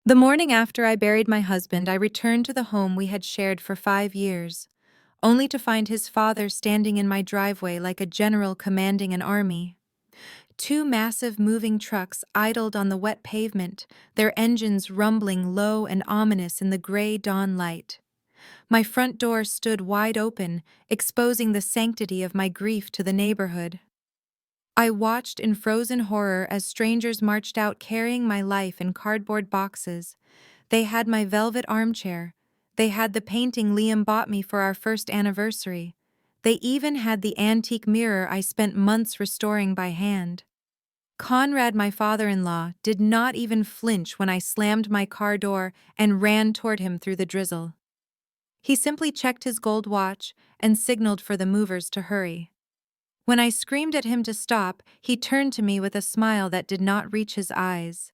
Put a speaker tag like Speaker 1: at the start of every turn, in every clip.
Speaker 1: The morning after I buried my husband, I returned to the home we had shared for 5 years, only to find his father standing in my driveway like a general commanding an army. Two massive moving trucks idled on the wet pavement, their engines rumbling low and ominous in the gray dawn light. My front door stood wide open, exposing the sanctity of my grief to the neighborhood. I watched in frozen horror as strangers marched out carrying my life in cardboard boxes. They had my velvet armchair. They had the painting Liam bought me for our first anniversary. They even had the antique mirror I spent months restoring by hand. Conrad, my father-in-law, did not even flinch when I slammed my car door and ran toward him through the drizzle. He simply checked his gold watch and signaled for the movers to hurry. When I screamed at him to stop, he turned to me with a smile that did not reach his eyes.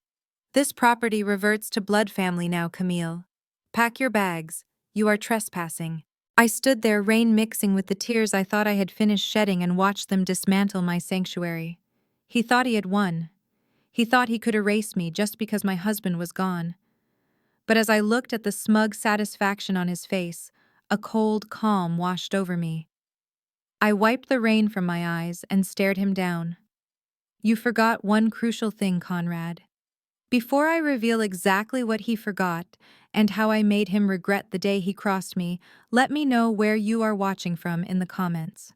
Speaker 1: "This property reverts to blood family now, Camille. Pack your bags. You are trespassing." I stood there, rain mixing with the tears I thought I had finished shedding, and watched them dismantle my sanctuary. He thought he had won. He thought he could erase me just because my husband was gone. But as I looked at the smug satisfaction on his face, a cold calm washed over me. I wiped the rain from my eyes and stared him down. "You forgot one crucial thing, Conrad." Before I reveal exactly what he forgot and how I made him regret the day he crossed me, let me know where you are watching from in the comments.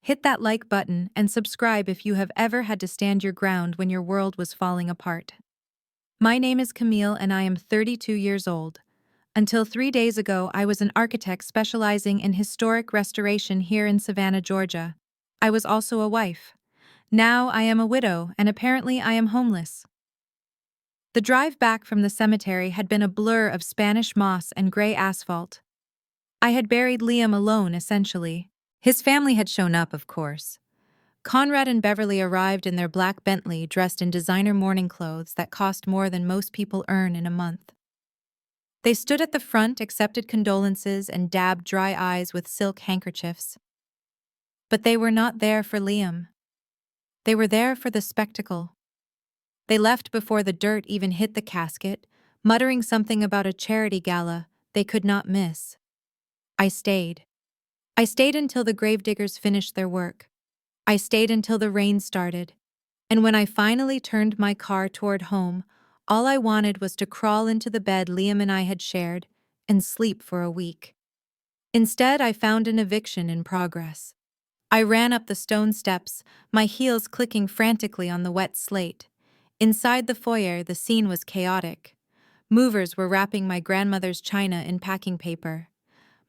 Speaker 1: Hit that like button and subscribe if you have ever had to stand your ground when your world was falling apart. My name is Camille and I am 32 years old. Until 3 days ago, I was an architect specializing in historic restoration here in Savannah, Georgia. I was also a wife. Now I am a widow, and apparently I am homeless. The drive back from the cemetery had been a blur of Spanish moss and gray asphalt. I had buried Liam alone, essentially. His family had shown up, of course. Conrad and Beverly arrived in their black Bentley, dressed in designer mourning clothes that cost more than most people earn in a month. They stood at the front, accepted condolences, and dabbed dry eyes with silk handkerchiefs. But they were not there for Liam. They were there for the spectacle. They left before the dirt even hit the casket, muttering something about a charity gala they could not miss. I stayed. I stayed until the gravediggers finished their work. I stayed until the rain started. And when I finally turned my car toward home, all I wanted was to crawl into the bed Liam and I had shared and sleep for a week. Instead, I found an eviction in progress. I ran up the stone steps, my heels clicking frantically on the wet slate. Inside the foyer, the scene was chaotic. Movers were wrapping my grandmother's china in packing paper.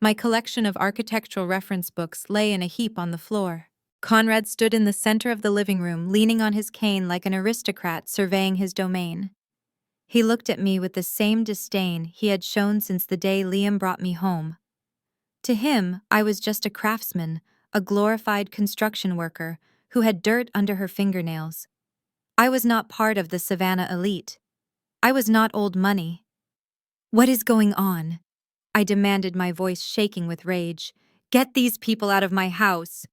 Speaker 1: My collection of architectural reference books lay in a heap on the floor. Conrad stood in the center of the living room, leaning on his cane like an aristocrat surveying his domain. He looked at me with the same disdain he had shown since the day Liam brought me home. To him, I was just a craftsman, a glorified construction worker who had dirt under her fingernails. I was not part of the Savannah elite. I was not old money. "What is going on?" I demanded, my voice shaking with rage. "Get these people out of my house."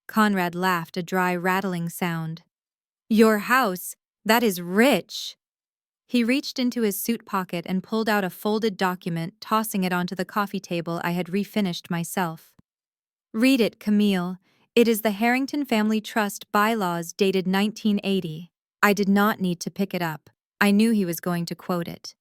Speaker 1: Conrad laughed, a dry, rattling sound. "Your house? That is rich." He reached into his suit pocket and pulled out a folded document, tossing it onto the coffee table I had refinished myself. "Read it, Camille. It is the Harrington Family Trust bylaws dated 1980. I did not need to pick it up. I knew he was going to quote it.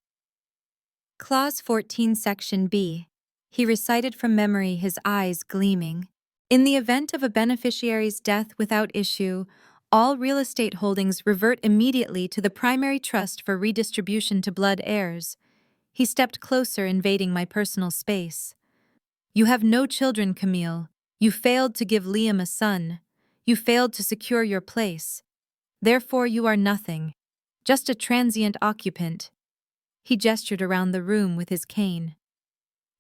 Speaker 1: Clause 14, Section B. He recited from memory, his eyes gleaming. "In the event of a beneficiary's death without issue, all real estate holdings revert immediately to the primary trust for redistribution to blood heirs." He stepped closer, invading my personal space. "You have no children, Camille. You failed to give Liam a son. You failed to secure your place. Therefore, you are nothing. Just a transient occupant." He gestured around the room with his cane.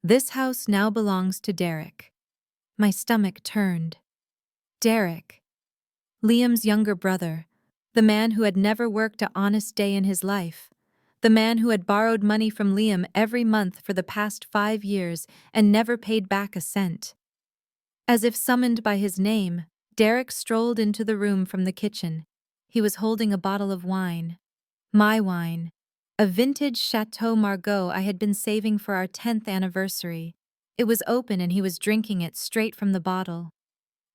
Speaker 1: "This house now belongs to Derek." My stomach turned. Derek. Liam's younger brother. The man who had never worked an honest day in his life. The man who had borrowed money from Liam every month for the past 5 years and never paid back a cent. As if summoned by his name, Derek strolled into the room from the kitchen. He was holding a bottle of wine. My wine. A vintage Chateau Margaux I had been saving for our 10th anniversary. It was open and he was drinking it straight from the bottle.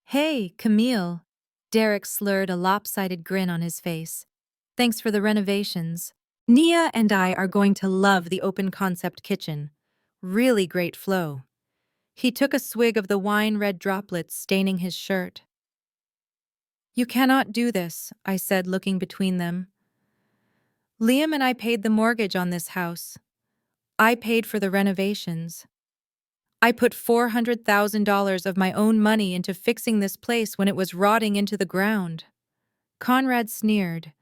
Speaker 1: Hey, Camille. Derek slurred, a lopsided grin on his face. Thanks for the renovations. Nia and I are going to love the open-concept kitchen. Really great flow. He took a swig of the wine-red droplets staining his shirt. You cannot do this, I said, looking between them. Liam and I paid the mortgage on this house. I paid for the renovations. I put $400,000 of my own money into fixing this place when it was rotting into the ground. Conrad sneered.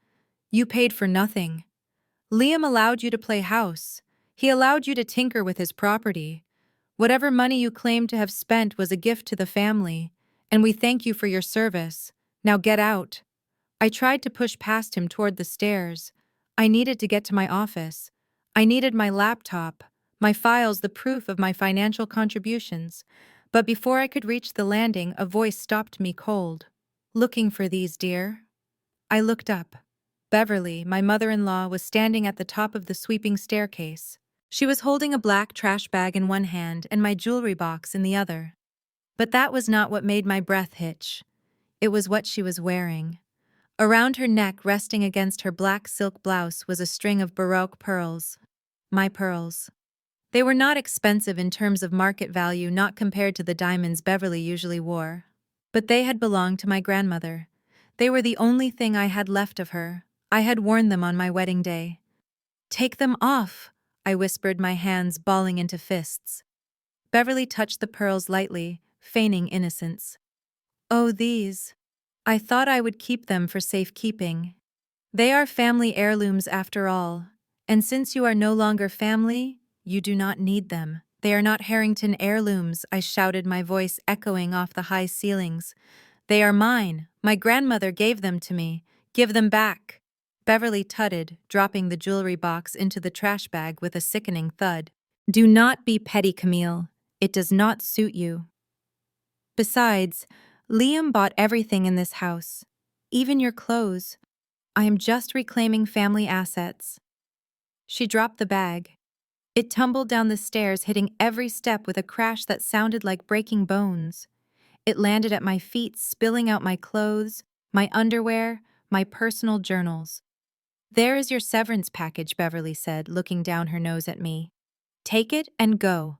Speaker 1: You paid for nothing. Liam allowed you to play house. He allowed you to tinker with his property. Whatever money you claimed to have spent was a gift to the family, and we thank you for your service. Now get out. I tried to push past him toward the stairs. I needed to get to my office. I needed my laptop, my files, the proof of my financial contributions. But before I could reach the landing, a voice stopped me cold. Looking for these, dear? I looked up. Beverly, my mother-in-law, was standing at the top of the sweeping staircase. She was holding a black trash bag in one hand and my jewelry box in the other. But that was not what made my breath hitch. It was what she was wearing. Around her neck, resting against her black silk blouse, was a string of Baroque pearls. My pearls. They were not expensive in terms of market value, not compared to the diamonds Beverly usually wore. But they had belonged to my grandmother. They were the only thing I had left of her. I had worn them on my wedding day. Take them off, I whispered, my hands balling into fists. Beverly touched the pearls lightly, feigning innocence. Oh, these. I thought I would keep them for safekeeping. They are family heirlooms after all, and since you are no longer family, you do not need them. They are not Harrington heirlooms, I shouted, my voice echoing off the high ceilings. They are mine. My grandmother gave them to me. Give them back. Beverly tutted, dropping the jewelry box into the trash bag with a sickening thud. Do not be petty, Camille. It does not suit you. Besides, Liam bought everything in this house, even your clothes. I am just reclaiming family assets. She dropped the bag. It tumbled down the stairs, hitting every step with a crash that sounded like breaking bones. It landed at my feet, spilling out my clothes, my underwear, my personal journals. There is your severance package, Beverly said, looking down her nose at me. Take it and go.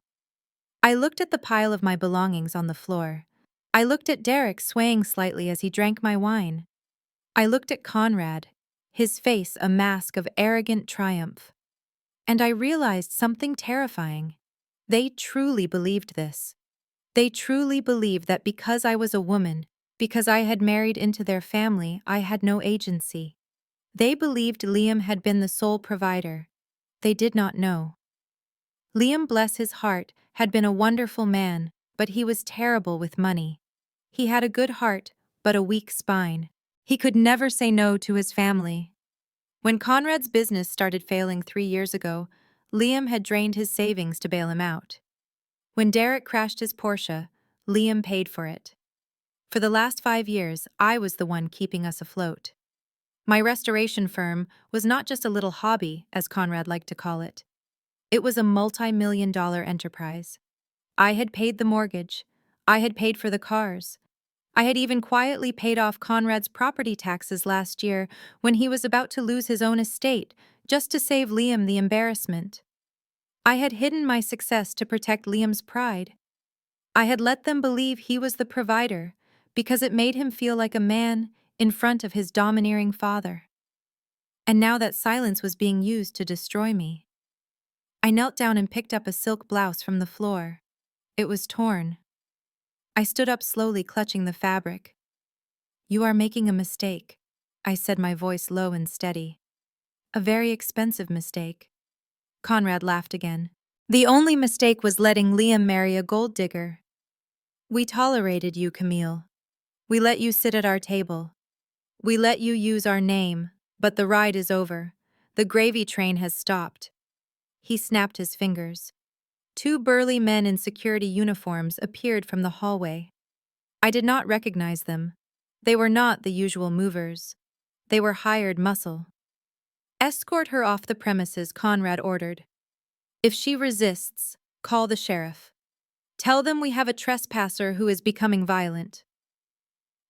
Speaker 1: I looked at the pile of my belongings on the floor. I looked at Derek swaying slightly as he drank my wine. I looked at Conrad, his face a mask of arrogant triumph. And I realized something terrifying. They truly believed this. They truly believed that because I was a woman, because I had married into their family, I had no agency. They believed Liam had been the sole provider. They did not know. Liam, bless his heart, had been a wonderful man, but he was terrible with money. He had a good heart, but a weak spine. He could never say no to his family. When Conrad's business started failing 3 years ago, Liam had drained his savings to bail him out. When Derek crashed his Porsche, Liam paid for it. For the last 5 years, I was the one keeping us afloat. My restoration firm was not just a little hobby, as Conrad liked to call it. It was a multi-million-dollar enterprise. I had paid the mortgage. I had paid for the cars. I had even quietly paid off Conrad's property taxes last year when he was about to lose his own estate, just to save Liam the embarrassment. I had hidden my success to protect Liam's pride. I had let them believe he was the provider because it made him feel like a man in front of his domineering father. And now that silence was being used to destroy me. I knelt down and picked up a silk blouse from the floor. It was torn. I stood up slowly, clutching the fabric. You are making a mistake, I said, my voice low and steady. A very expensive mistake. Conrad laughed again. The only mistake was letting Liam marry a gold digger. We tolerated you, Camille. We let you sit at our table. We let you use our name, but the ride is over. The gravy train has stopped. He snapped his fingers. 2 burly men in security uniforms appeared from the hallway. I did not recognize them. They were not the usual movers. They were hired muscle. Escort her off the premises, Conrad ordered. If she resists, call the sheriff. Tell them we have a trespasser who is becoming violent.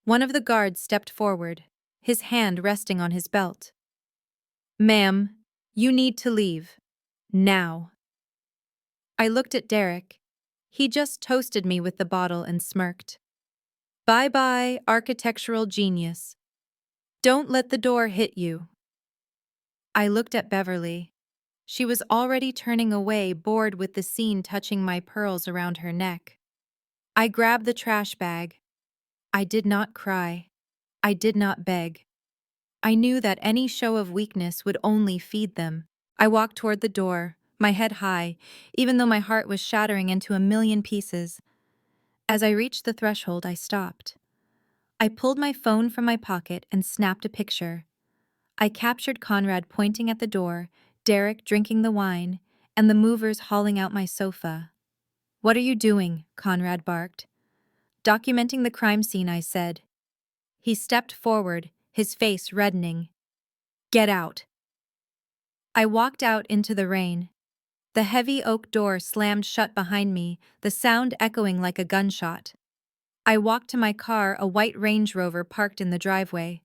Speaker 1: One of the guards stepped forward, his hand resting on his belt. Ma'am, you need to leave. Now. I looked at Derek. He just toasted me with the bottle and smirked. Bye-bye, architectural genius. Don't let the door hit you. I looked at Beverly. She was already turning away, bored with the scene touching my pearls around her neck. I grabbed the trash bag. I did not cry. I did not beg. I knew that any show of weakness would only feed them. I walked toward the door, my head high, even though my heart was shattering into a million pieces. As I reached the threshold, I stopped. I pulled my phone from my pocket and snapped a picture. I captured Conrad pointing at the door, Derek drinking the wine, and the movers hauling out my sofa. What are you doing? Conrad barked. Documenting the crime scene, I said. He stepped forward, his face reddening. Get out. I walked out into the rain. The heavy oak door slammed shut behind me, the sound echoing like a gunshot. I walked to my car, a white Range Rover parked in the driveway.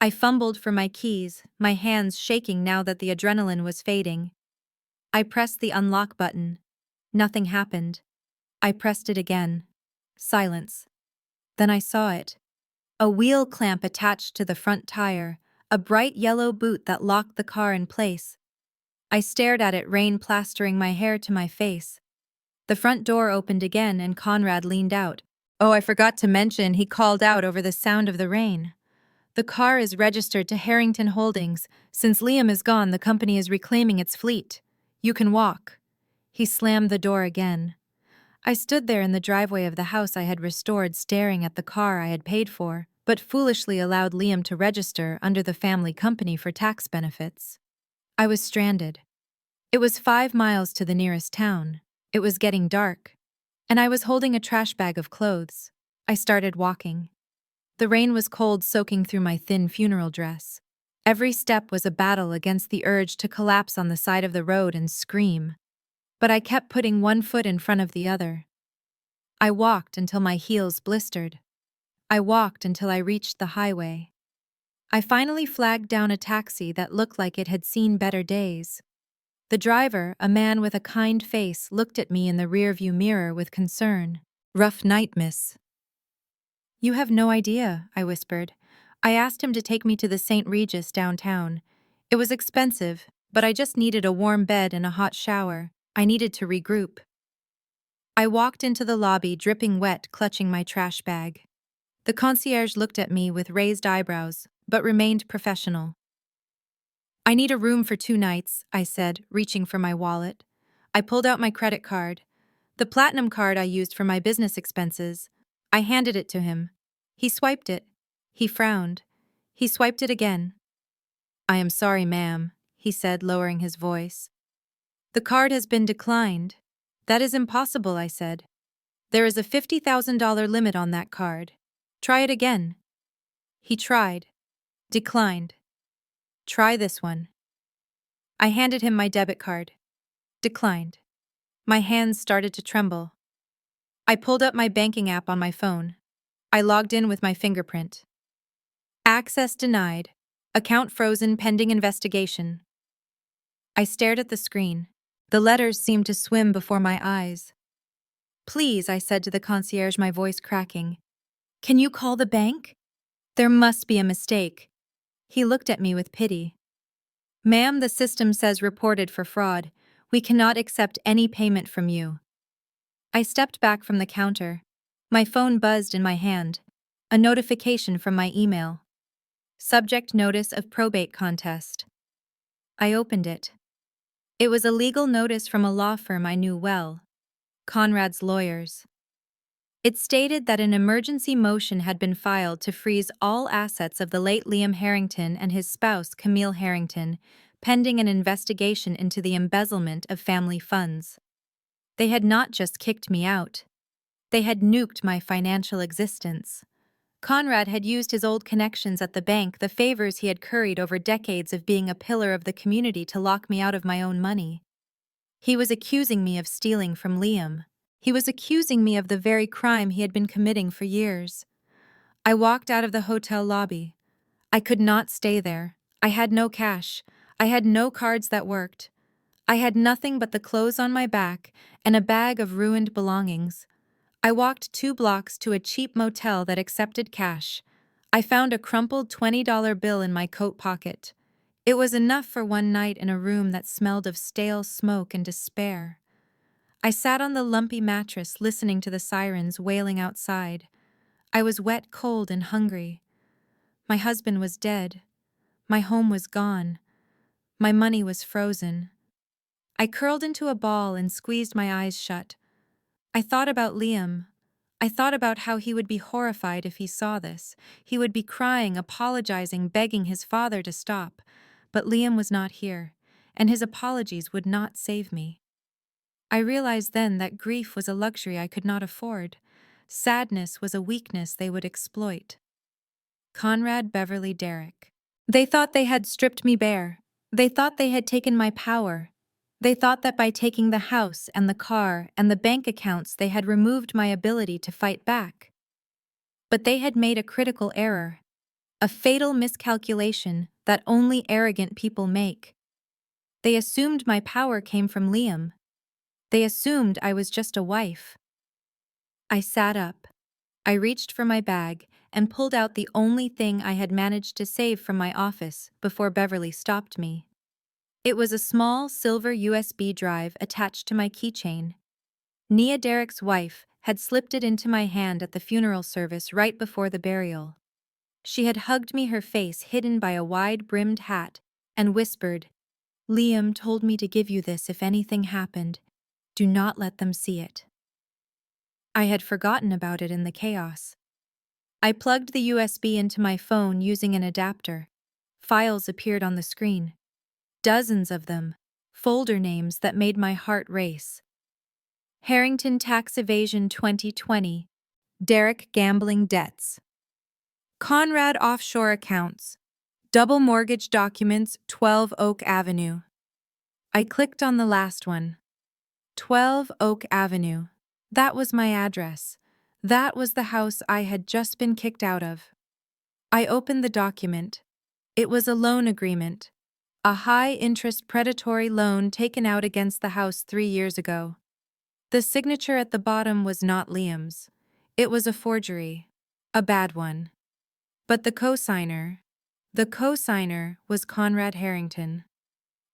Speaker 1: I fumbled for my keys, my hands shaking now that the adrenaline was fading. I pressed the unlock button. Nothing happened. I pressed it again. Silence. Then I saw it. A wheel clamp attached to the front tire, a bright yellow boot that locked the car in place. I stared at it, rain plastering my hair to my face. The front door opened again and Conrad leaned out. Oh, I forgot to mention, he called out over the sound of the rain. The car is registered to Harrington Holdings. Since Liam is gone, the company is reclaiming its fleet. You can walk. He slammed the door again. I stood there in the driveway of the house I had restored, staring at the car I had paid for, but foolishly allowed Liam to register under the family company for tax benefits. I was stranded. It was 5 miles to the nearest town. It was getting dark. And I was holding a trash bag of clothes. I started walking. The rain was cold, soaking through my thin funeral dress. Every step was a battle against the urge to collapse on the side of the road and scream. But I kept putting one foot in front of the other. I walked until my heels blistered. I walked until I reached the highway. I finally flagged down a taxi that looked like it had seen better days. The driver, a man with a kind face, looked at me in the rearview mirror with concern. Rough night, miss. You have no idea, I whispered. I asked him to take me to the St. Regis downtown. It was expensive, but I just needed a warm bed and a hot shower. I needed to regroup. I walked into the lobby, dripping wet, clutching my trash bag. The concierge looked at me with raised eyebrows, but remained professional. I need a room for 2 nights, I said, reaching for my wallet. I pulled out my credit card, the platinum card I used for my business expenses. I handed it to him. He swiped it. He frowned. He swiped it again. I am sorry, ma'am, he said, lowering his voice. The card has been declined. That is impossible, I said. There is a $50,000 limit on that card. Try it again. He tried. Declined. Try this one. I handed him my debit card. Declined. My hands started to tremble. I pulled up my banking app on my phone. I logged in with my fingerprint. Access denied. Account frozen pending investigation. I stared at the screen. The letters seemed to swim before my eyes. Please, I said to the concierge, my voice cracking. Can you call the bank? There must be a mistake. He looked at me with pity. Ma'am, the system says reported for fraud. We cannot accept any payment from you. I stepped back from the counter. My phone buzzed in my hand. A notification from my email. Subject notice of probate contest. I opened it. It was a legal notice from a law firm I knew well, Conrad's lawyers. It stated that an emergency motion had been filed to freeze all assets of the late Liam Harrington and his spouse Camille Harrington, pending an investigation into the embezzlement of family funds. They had not just kicked me out. They had nuked my financial existence. Conrad had used his old connections at the bank, the favors he had curried over decades of being a pillar of the community, to lock me out of my own money. He was accusing me of stealing from Liam. He was accusing me of the very crime he had been committing for years. I walked out of the hotel lobby. I could not stay there. I had no cash. I had no cards that worked. I had nothing but the clothes on my back and a bag of ruined belongings. I walked 2 blocks to a cheap motel that accepted cash. I found a crumpled $20 bill in my coat pocket. It was enough for one night in a room that smelled of stale smoke and despair. I sat on the lumpy mattress listening to the sirens wailing outside. I was wet, cold, and hungry. My husband was dead. My home was gone. My money was frozen. I curled into a ball and squeezed my eyes shut. I thought about Liam. I thought about how he would be horrified if he saw this. He would be crying, apologizing, begging his father to stop. But Liam was not here, and his apologies would not save me. I realized then that grief was a luxury I could not afford. Sadness was a weakness they would exploit. Conrad Beverly Derrick. They thought they had stripped me bare. They thought they had taken my power. They thought that by taking the house and the car and the bank accounts they had removed my ability to fight back. But they had made a critical error, a fatal miscalculation that only arrogant people make. They assumed my power came from Liam. They assumed I was just a wife. I sat up. I reached for my bag and pulled out the only thing I had managed to save from my office before Beverly stopped me. It was a small silver USB drive attached to my keychain. Nia Derrick's wife had slipped it into my hand at the funeral service right before the burial. She had hugged me, her face hidden by a wide-brimmed hat, and whispered, "Liam told me to give you this if anything happened. Do not let them see it." I had forgotten about it in the chaos. I plugged the USB into my phone using an adapter. Files appeared on the screen. Dozens of them, folder names that made my heart race. Harrington Tax Evasion 2020, Derrick Gambling Debts, Conrad Offshore Accounts, Double Mortgage Documents, 12 Oak Avenue. I clicked on the last one. 12 Oak Avenue. That was my address. That was the house I had just been kicked out of. I opened the document. It was a loan agreement. A high-interest predatory loan taken out against the house 3 years ago. The signature at the bottom was not Liam's. It was a forgery. A bad one. But the co-signer was Conrad Harrington.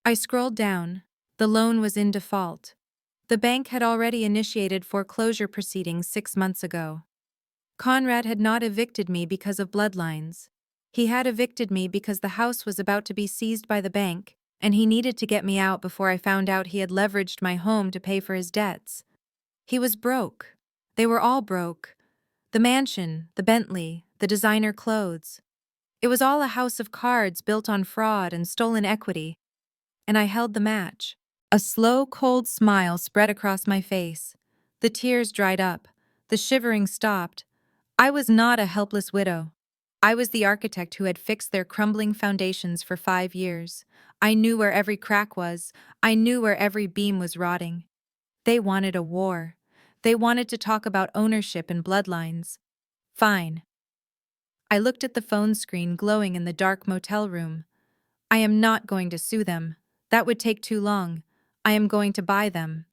Speaker 1: I scrolled down. The loan was in default. The bank had already initiated foreclosure proceedings 6 months ago. Conrad had not evicted me because of bloodlines. He had evicted me because the house was about to be seized by the bank, and he needed to get me out before I found out he had leveraged my home to pay for his debts. He was broke. They were all broke. The mansion, the Bentley, the designer clothes. It was all a house of cards built on fraud and stolen equity. And I held the match. A slow, cold smile spread across my face. The tears dried up. The shivering stopped. I was not a helpless widow. I was the architect who had fixed their crumbling foundations for 5 years. I knew where every crack was. I knew where every beam was rotting. They wanted a war. They wanted to talk about ownership and bloodlines. Fine. I looked at the phone screen glowing in the dark motel room. I am not going to sue them. That would take too long. I am going to buy them.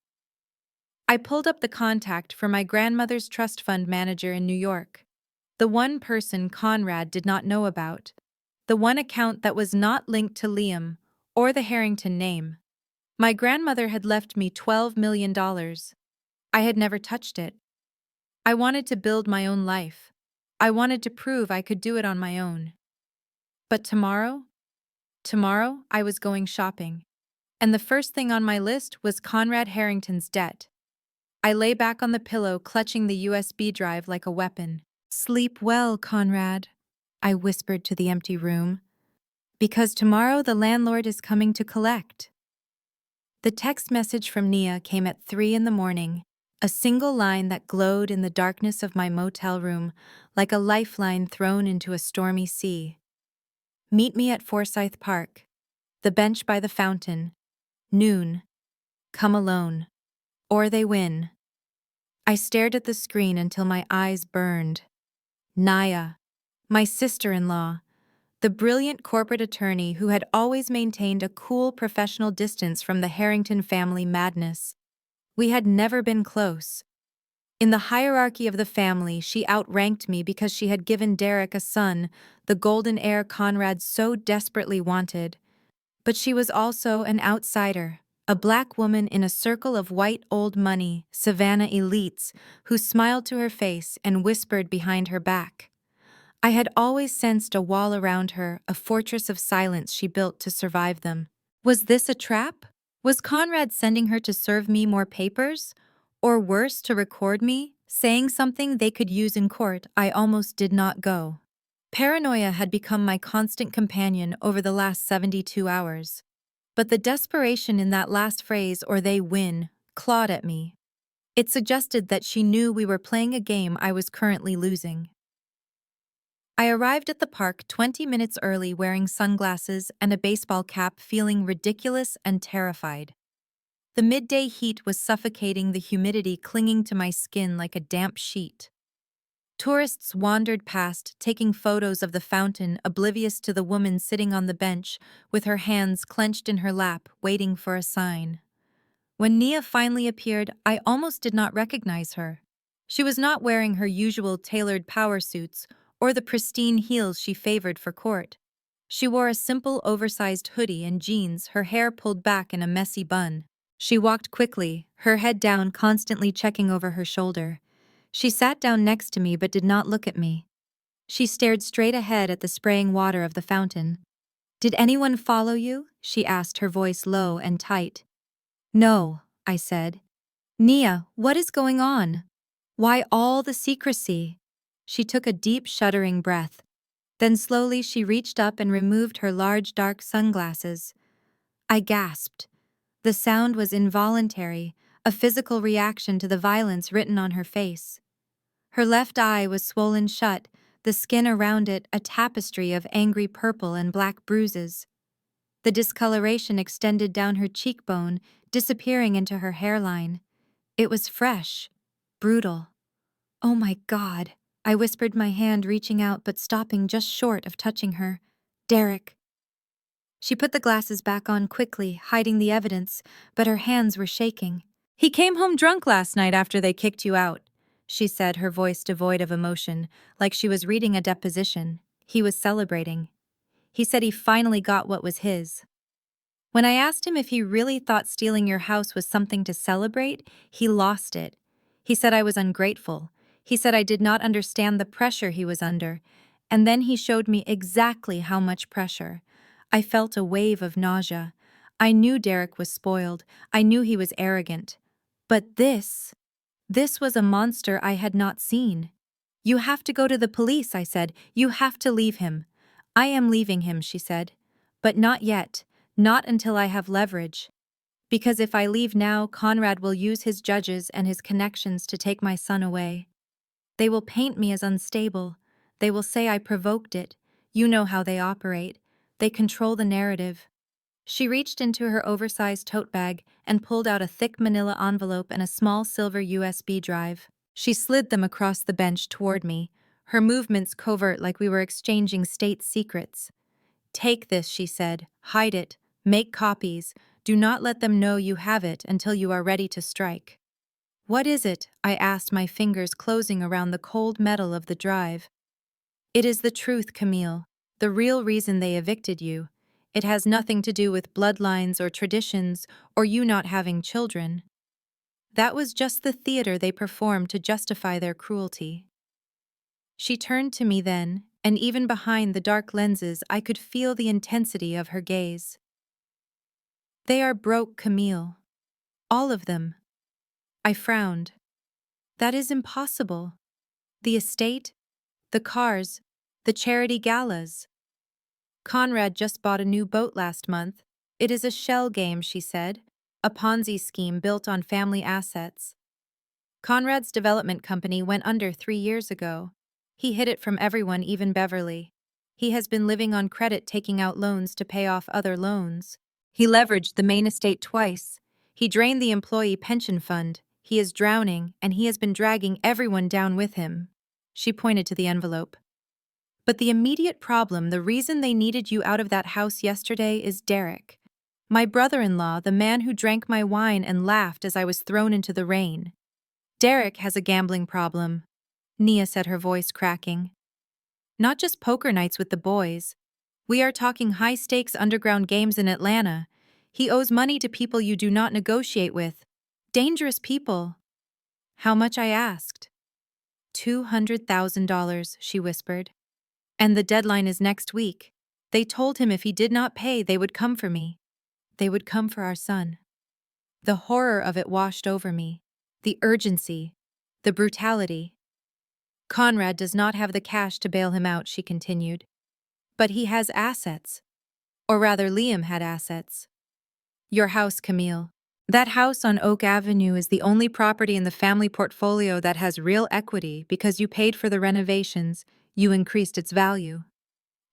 Speaker 1: I pulled up the contact for my grandmother's trust fund manager in New York. The one person Conrad did not know about. The one account that was not linked to Liam or the Harrington name. My grandmother had left me $12 million. I had never touched it. I wanted to build my own life. I wanted to prove I could do it on my own. But tomorrow I was going shopping. And the first thing on my list was Conrad Harrington's debt. I lay back on the pillow, clutching the USB drive like a weapon. "Sleep well, Conrad," I whispered to the empty room. "Because tomorrow the landlord is coming to collect." The text message from Nia came at 3 in the morning. A single line that glowed in the darkness of my motel room like a lifeline thrown into a stormy sea. Meet me at Forsyth Park. The bench by the fountain. Noon. Come alone. Or they win. I stared at the screen until my eyes burned. Naya, my sister-in-law, the brilliant corporate attorney who had always maintained a cool professional distance from the Harrington family madness. We had never been close. In the hierarchy of the family, she outranked me because she had given Derek a son, the golden heir Conrad so desperately wanted. But she was also an outsider, a black woman in a circle of white old money, Savannah elites, who smiled to her face and whispered behind her back. I had always sensed a wall around her, a fortress of silence she built to survive them. Was this a trap? Was Conrad sending her to serve me more papers? Or worse, to record me, saying something they could use in court? I almost did not go. Paranoia had become my constant companion over the last 72 hours. But the desperation in that last phrase, "or they win," clawed at me. It suggested that she knew we were playing a game I was currently losing. I arrived at the park 20 minutes early wearing sunglasses and a baseball cap, feeling ridiculous and terrified. The midday heat was suffocating, the humidity clinging to my skin like a damp sheet. Tourists wandered past, taking photos of the fountain, oblivious to the woman sitting on the bench, with her hands clenched in her lap, waiting for a sign. When Nia finally appeared, I almost did not recognize her. She was not wearing her usual tailored power suits or the pristine heels she favored for court. She wore a simple oversized hoodie and jeans, her hair pulled back in a messy bun. She walked quickly, her head down, constantly checking over her shoulder. She sat down next to me but did not look at me. She stared straight ahead at the spraying water of the fountain. "Did anyone follow you?" she asked, her voice low and tight. "No," I said. "Nia, what is going on? Why all the secrecy?" She took a deep, shuddering breath. Then slowly she reached up and removed her large dark sunglasses. I gasped. The sound was involuntary, a physical reaction to the violence written on her face. Her left eye was swollen shut, the skin around it a tapestry of angry purple and black bruises. The discoloration extended down her cheekbone, disappearing into her hairline. It was fresh, brutal. "Oh my God," I whispered, my hand reaching out but stopping just short of touching her. "Derek." She put the glasses back on quickly, hiding the evidence, but her hands were shaking. "He came home drunk last night after they kicked you out," she said, her voice devoid of emotion, like she was reading a deposition. "He was celebrating. He said he finally got what was his." When I asked him if he really thought stealing your house was something to celebrate, he lost it. He said I was ungrateful. He said I did not understand the pressure he was under. And then he showed me exactly how much pressure. I felt a wave of nausea. I knew Derek was spoiled. I knew he was arrogant. But this was a monster I had not seen. "You have to go to the police," I said. "You have to leave him." "I am leaving him," she said. "But not yet. Not until I have leverage. Because if I leave now, Conrad will use his judges and his connections to take my son away. They will paint me as unstable. They will say I provoked it. You know how they operate. They control the narrative." She reached into her oversized tote bag and pulled out a thick manila envelope and a small silver USB drive. She slid them across the bench toward me, her movements covert like we were exchanging state secrets. "Take this," she said. "Hide it. Make copies. Do not let them know you have it until you are ready to strike." "What is it?" I asked, my fingers closing around the cold metal of the drive. "It is the truth, Camille. The real reason they evicted you. It has nothing to do with bloodlines or traditions or you not having children. That was just the theater they performed to justify their cruelty." She turned to me then, and even behind the dark lenses I could feel the intensity of her gaze. "They are broke, Camille. All of them." I frowned. "That is impossible. The estate, the cars, the charity galas. Conrad just bought a new boat last month. It is a shell game," she said. "A Ponzi scheme built on family assets." Conrad's development company went under 3 years ago. He hid it from everyone, even Beverly. He has been living on credit, taking out loans to pay off other loans. He leveraged the main estate twice. He drained the employee pension fund. He is drowning, and he has been dragging everyone down with him. She pointed to the envelope. But the immediate problem, the reason they needed you out of that house yesterday, is Derek. My brother-in-law, the man who drank my wine and laughed as I was thrown into the rain. Derek has a gambling problem, Nia said, her voice cracking. Not just poker nights with the boys. We are talking high-stakes underground games in Atlanta. He owes money to people you do not negotiate with. Dangerous people. How much? I asked. $200,000, she whispered. And the deadline is next week. They told him if he did not pay, they would come for me. They would come for our son. The horror of it washed over me. The urgency. The brutality. Conrad does not have the cash to bail him out, she continued. But he has assets. Or rather, Liam had assets. Your house, Camille. That house on Oak Avenue is the only property in the family portfolio that has real equity because you paid for the renovations, you increased its value.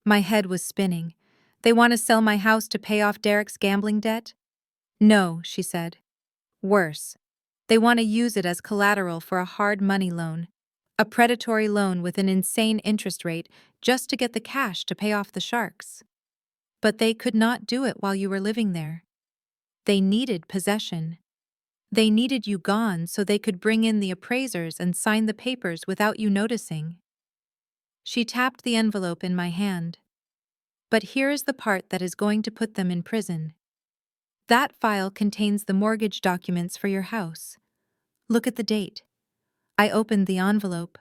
Speaker 1: My head was spinning. They want to sell my house to pay off Derek's gambling debt? No, she said. Worse. They want to use it as collateral for a hard money loan. A predatory loan with an insane interest rate just to get the cash to pay off the sharks. But they could not do it while you were living there. They needed possession. They needed you gone so they could bring in the appraisers and sign the papers without you noticing. She tapped the envelope in my hand. But here is the part that is going to put them in prison. That file contains the mortgage documents for your house. Look at the date. I opened the envelope.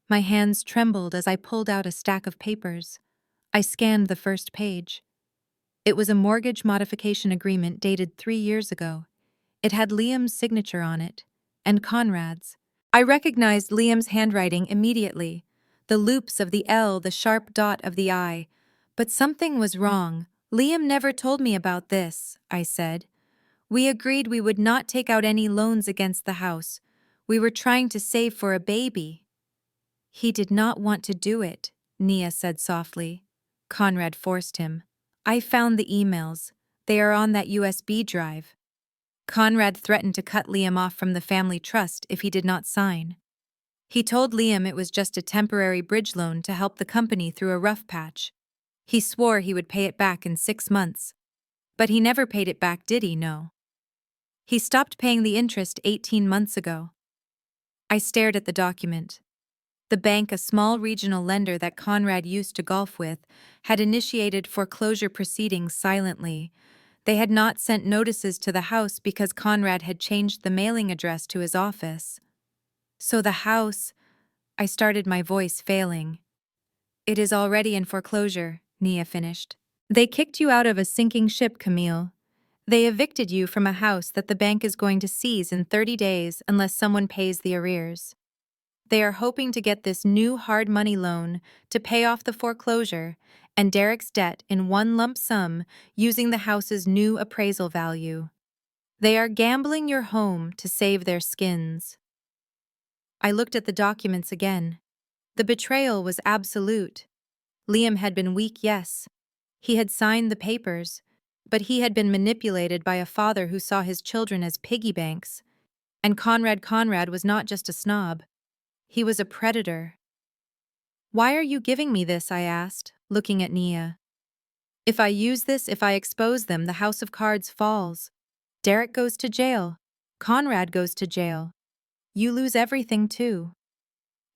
Speaker 1: My hands trembled as I pulled out a stack of papers. I scanned the first page. It was a mortgage modification agreement dated 3 years ago. It had Liam's signature on it, and Conrad's. I recognized Liam's handwriting immediately, the loops of the L, the sharp dot of the I. But something was wrong. Liam never told me about this, I said. We agreed we would not take out any loans against the house. We were trying to save for a baby. He did not want to do it, Nia said softly. Conrad forced him. I found the emails. They are on that USB drive. Conrad threatened to cut Liam off from the family trust if he did not sign. He told Liam it was just a temporary bridge loan to help the company through a rough patch. He swore he would pay it back in 6 months. But he never paid it back, did he? No. He stopped paying the interest 18 months ago. I stared at the document. The bank, a small regional lender that Conrad used to golf with, had initiated foreclosure proceedings silently. They had not sent notices to the house because Conrad had changed the mailing address to his office. So the house, I started, my voice failing. It is already in foreclosure, Nia finished. They kicked you out of a sinking ship, Camille. They evicted you from a house that the bank is going to seize in 30 days unless someone pays the arrears. They are hoping to get this new hard money loan to pay off the foreclosure and Derek's debt in one lump sum using the house's new appraisal value. They are gambling your home to save their skins. I looked at the documents again. The betrayal was absolute. Liam had been weak, yes. He had signed the papers, but he had been manipulated by a father who saw his children as piggy banks. And Conrad was not just a snob. He was a predator. Why are you giving me this? I asked, looking at Nia. If I use this, if I expose them, the house of cards falls. Derek goes to jail. Conrad goes to jail. You lose everything too.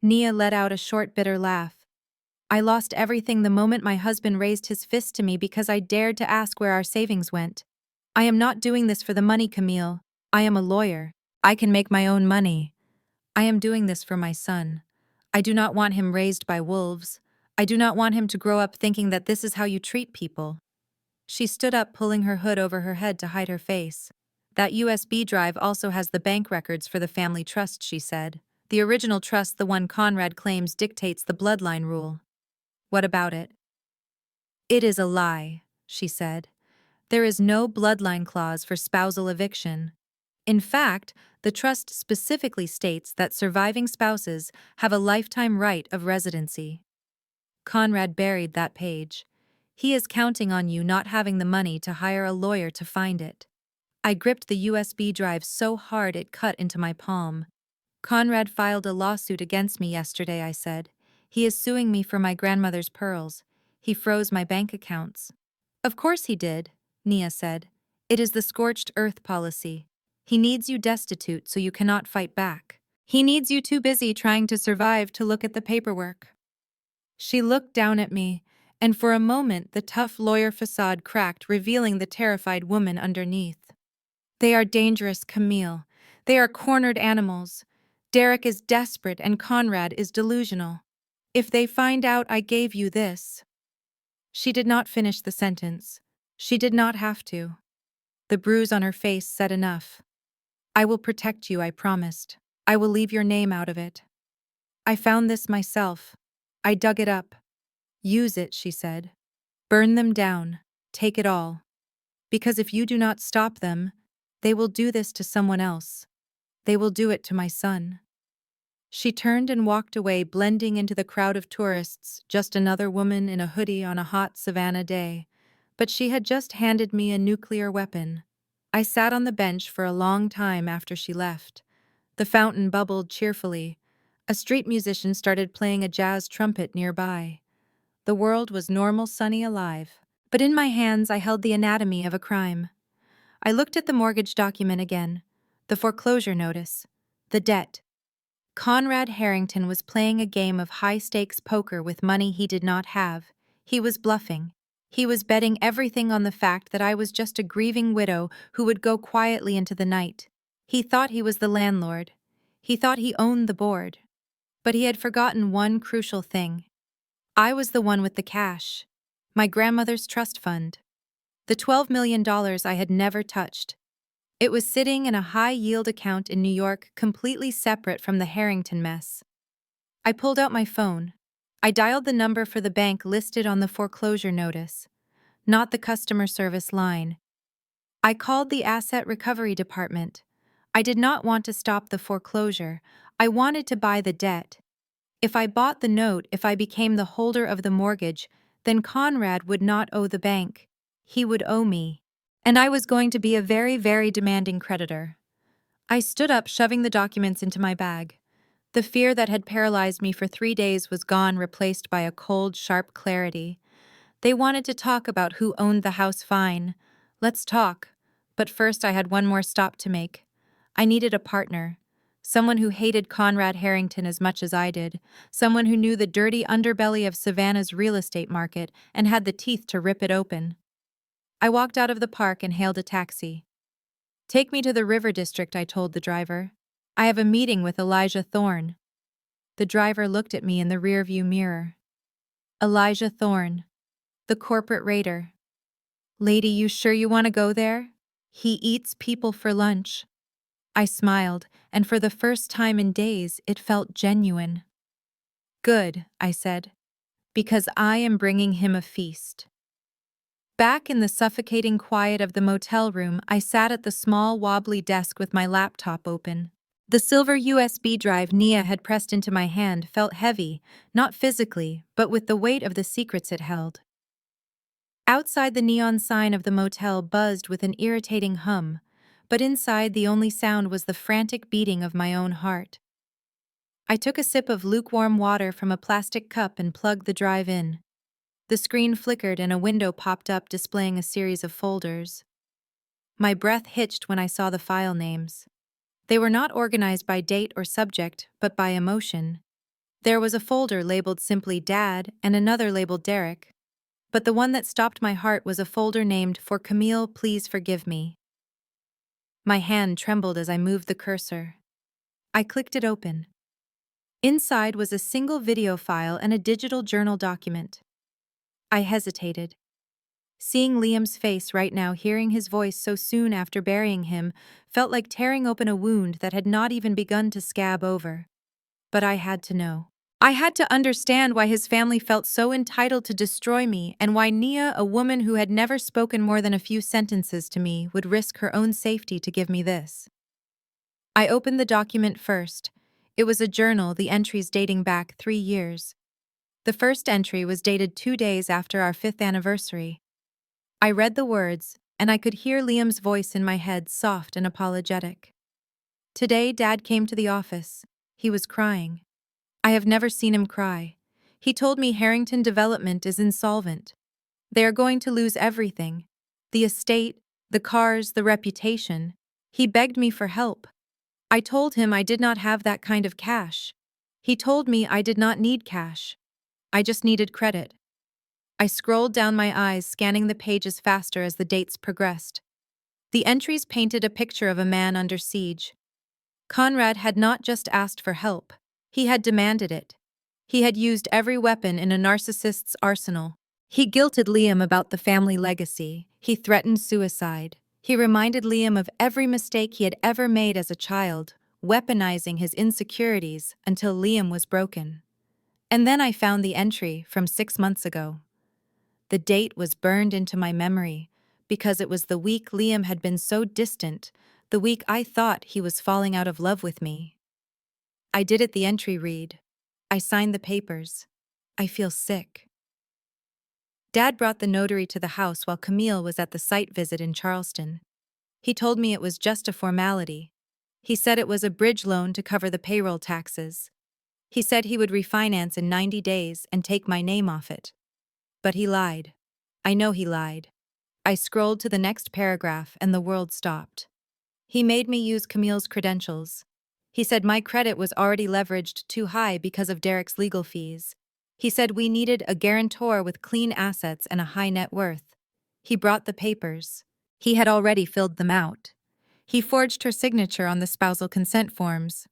Speaker 1: Nia let out a short, bitter laugh. I lost everything the moment my husband raised his fist to me because I dared to ask where our savings went. I am not doing this for the money, Camille. I am a lawyer. I can make my own money. I am doing this for my son. I do not want him raised by wolves. I do not want him to grow up thinking that this is how you treat people. She stood up, pulling her hood over her head to hide her face. That USB drive also has the bank records for the family trust, she said. The original trust, the one Conrad claims dictates the bloodline rule. What about it? It is a lie, she said. There is no bloodline clause for spousal eviction. In fact, the trust specifically states that surviving spouses have a lifetime right of residency. Conrad buried that page. He is counting on you not having the money to hire a lawyer to find it. I gripped the USB drive so hard it cut into my palm. Conrad filed a lawsuit against me yesterday, I said. He is suing me for my grandmother's pearls. He froze my bank accounts. Of course he did, Nia said. It is the scorched earth policy. He needs you destitute so you cannot fight back. He needs you too busy trying to survive to look at the paperwork. She looked down at me, and for a moment the tough lawyer facade cracked, revealing the terrified woman underneath. They are dangerous, Camille. They are cornered animals. Derek is desperate and Conrad is delusional. If they find out I gave you this. She did not finish the sentence. She did not have to. The bruise on her face said enough. I will protect you, I promised. I will leave your name out of it. I found this myself. I dug it up. Use it, she said. Burn them down. Take it all. Because if you do not stop them, they will do this to someone else. They will do it to my son. She turned and walked away, blending into the crowd of tourists, just another woman in a hoodie on a hot Savannah day. But she had just handed me a nuclear weapon. I sat on the bench for a long time after she left. The fountain bubbled cheerfully. A street musician started playing a jazz trumpet nearby. The world was normal, sunny, alive. But in my hands I held the anatomy of a crime. I looked at the mortgage document again, the foreclosure notice, the debt. Conrad Harrington was playing a game of high-stakes poker with money he did not have. He was bluffing. He was betting everything on the fact that I was just a grieving widow who would go quietly into the night. He thought he was the landlord. He thought he owned the board. But he had forgotten one crucial thing. I was the one with the cash. My grandmother's trust fund. The $12 million I had never touched. It was sitting in a high-yield account in New York, completely separate from the Harrington mess. I pulled out my phone. I dialed the number for the bank listed on the foreclosure notice, not the customer service line. I called the asset recovery department. I did not want to stop the foreclosure. I wanted to buy the debt. If I bought the note, if I became the holder of the mortgage, then Conrad would not owe the bank. He would owe me. And I was going to be a very, very demanding creditor. I stood up, shoving the documents into my bag. The fear that had paralyzed me for 3 days was gone, replaced by a cold, sharp clarity. They wanted to talk about who owned the house. Fine. Let's talk. But first I had one more stop to make. I needed a partner. Someone who hated Conrad Harrington as much as I did. Someone who knew the dirty underbelly of Savannah's real estate market and had the teeth to rip it open. I walked out of the park and hailed a taxi. Take me to the River District, I told the driver. I have a meeting with Elijah Thorne. The driver looked at me in the rearview mirror. Elijah Thorne, the corporate raider. Lady, you sure you want to go there? He eats people for lunch. I smiled, and for the first time in days, it felt genuine. Good, I said, because I am bringing him a feast. Back in the suffocating quiet of the motel room, I sat at the small, wobbly desk with my laptop open. The silver USB drive Nia had pressed into my hand felt heavy, not physically, but with the weight of the secrets it held. Outside, the neon sign of the motel buzzed with an irritating hum, but inside the only sound was the frantic beating of my own heart. I took a sip of lukewarm water from a plastic cup and plugged the drive in. The screen flickered and a window popped up displaying a series of folders. My breath hitched when I saw the file names. They were not organized by date or subject, but by emotion. There was a folder labeled simply Dad and another labeled Derek. But the one that stopped my heart was a folder named For Camille, Please Forgive Me. My hand trembled as I moved the cursor. I clicked it open. Inside was a single video file and a digital journal document. I hesitated. Seeing Liam's face right now, hearing his voice so soon after burying him, felt like tearing open a wound that had not even begun to scab over. But I had to know. I had to understand why his family felt so entitled to destroy me and why Nia, a woman who had never spoken more than a few sentences to me, would risk her own safety to give me this. I opened the document first. It was a journal, the entries dating back 3 years. The first entry was dated 2 days after our 5th anniversary. I read the words, and I could hear Liam's voice in my head, soft and apologetic. Today, Dad came to the office. He was crying. I have never seen him cry. He told me Harrington Development is insolvent. They are going to lose everything. The estate, the cars, the reputation. He begged me for help. I told him I did not have that kind of cash. He told me I did not need cash. I just needed credit. I scrolled down, my eyes scanning the pages faster as the dates progressed. The entries painted a picture of a man under siege. Conrad had not just asked for help, he had demanded it. He had used every weapon in a narcissist's arsenal. He guilted Liam about the family legacy. He threatened suicide. He reminded Liam of every mistake he had ever made as a child, weaponizing his insecurities until Liam was broken. And then I found the entry from 6 months ago. The date was burned into my memory because it was the week Liam had been so distant, the week I thought he was falling out of love with me. I did it, the entry read. I signed the papers. I feel sick. Dad brought the notary to the house while Camille was at the site visit in Charleston. He told me it was just a formality. He said it was a bridge loan to cover the payroll taxes. He said he would refinance in 90 days and take my name off it. But he lied. I know he lied. I scrolled to the next paragraph and the world stopped. He made me use Camille's credentials. He said my credit was already leveraged too high because of Derek's legal fees. He said we needed a guarantor with clean assets and a high net worth. He brought the papers. He had already filled them out. He forged her signature on the spousal consent forms.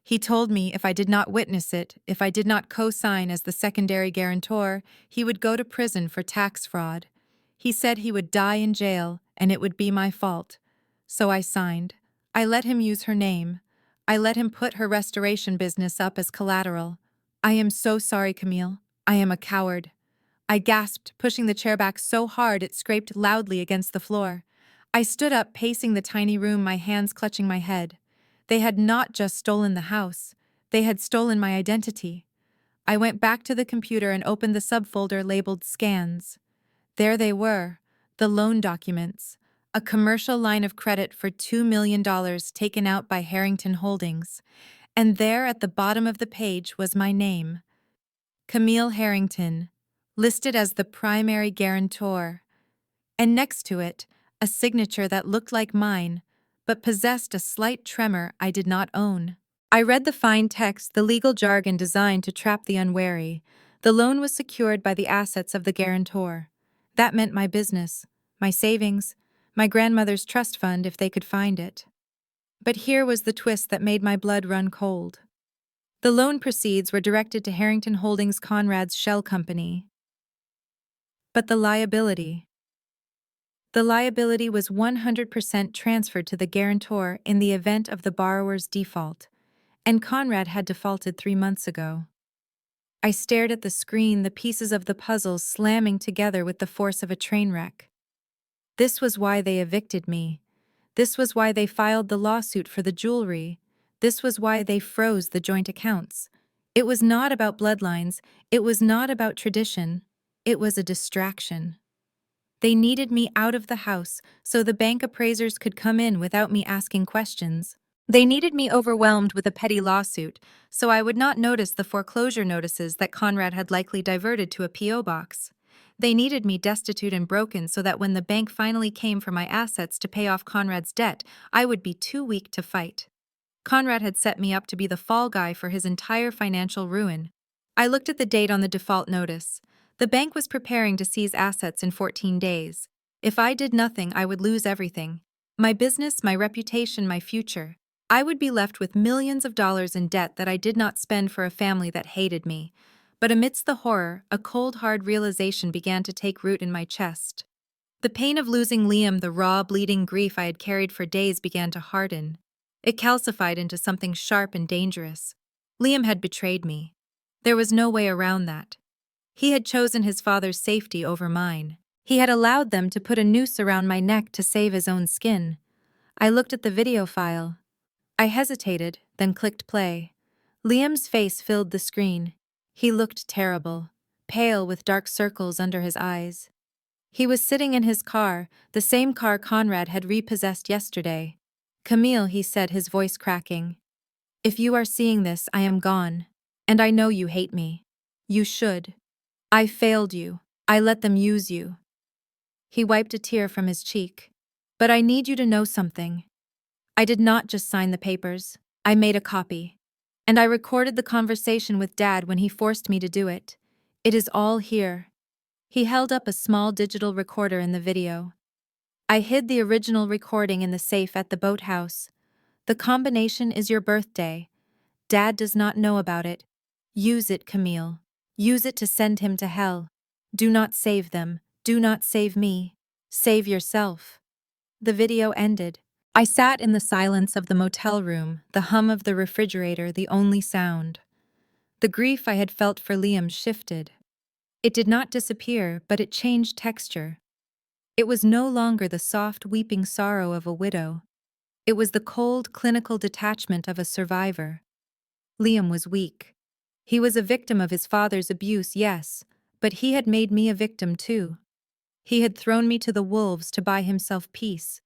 Speaker 1: He told me if I did not witness it, if I did not co-sign as the secondary guarantor, he would go to prison for tax fraud. He said he would die in jail, and it would be my fault. So I signed. I let him use her name. I let him put her restoration business up as collateral. I am so sorry, Camille. I am a coward. I gasped, pushing the chair back so hard it scraped loudly against the floor. I stood up, pacing the tiny room, my hands clutching my head. They had not just stolen the house. They had stolen my identity. I went back to the computer and opened the subfolder labeled Scans. There they were, the loan documents, a commercial line of credit for $2 million taken out by Harrington Holdings. And there at the bottom of the page was my name, Camille Harrington, listed as the primary guarantor. And next to it, a signature that looked like mine, but possessed a slight tremor I did not own. I read the fine text, the legal jargon designed to trap the unwary. The loan was secured by the assets of the guarantor. That meant my business, my savings, my grandmother's trust fund if they could find it. But here was the twist that made my blood run cold. The loan proceeds were directed to Harrington Holdings, Conrad's shell company. But the liability. The liability was 100% transferred to the guarantor in the event of the borrower's default, and Conrad had defaulted 3 months ago. I stared at the screen, the pieces of the puzzle slamming together with the force of a train wreck. This was why they evicted me. This was why they filed the lawsuit for the jewelry. This was why they froze the joint accounts. It was not about bloodlines. It was not about tradition. It was a distraction. They needed me out of the house so the bank appraisers could come in without me asking questions. They needed me overwhelmed with a petty lawsuit so I would not notice the foreclosure notices that Conrad had likely diverted to a P.O. box. They needed me destitute and broken so that when the bank finally came for my assets to pay off Conrad's debt, I would be too weak to fight. Conrad had set me up to be the fall guy for his entire financial ruin. I looked at the date on the default notice. The bank was preparing to seize assets in 14 days. If I did nothing, I would lose everything. My business, my reputation, my future. I would be left with millions of dollars in debt that I did not spend for a family that hated me. But amidst the horror, a cold, hard realization began to take root in my chest. The pain of losing Liam, the raw, bleeding grief I had carried for days began to harden. It calcified into something sharp and dangerous. Liam had betrayed me. There was no way around that. He had chosen his father's safety over mine. He had allowed them to put a noose around my neck to save his own skin. I looked at the video file. I hesitated, then clicked play. Liam's face filled the screen. He looked terrible, pale with dark circles under his eyes. He was sitting in his car, the same car Conrad had repossessed yesterday. "Camille," he said, his voice cracking. "If you are seeing this, I am gone. And I know you hate me. You should. I failed you. I let them use you." He wiped a tear from his cheek. "But I need you to know something. I did not just sign the papers. I made a copy. And I recorded the conversation with Dad when he forced me to do it. It is all here." He held up a small digital recorder in the video. "I hid the original recording in the safe at the boathouse. The combination is your birthday. Dad does not know about it. Use it, Camille. Use it to send him to hell. Do not save them. Do not save me. Save yourself." The video ended. I sat in the silence of the motel room, the hum of the refrigerator the only sound. The grief I had felt for Liam shifted. It did not disappear, but it changed texture. It was no longer the soft, weeping sorrow of a widow. It was the cold, clinical detachment of a survivor. Liam was weak. He was a victim of his father's abuse, yes, but he had made me a victim too. He had thrown me to the wolves to buy himself peace,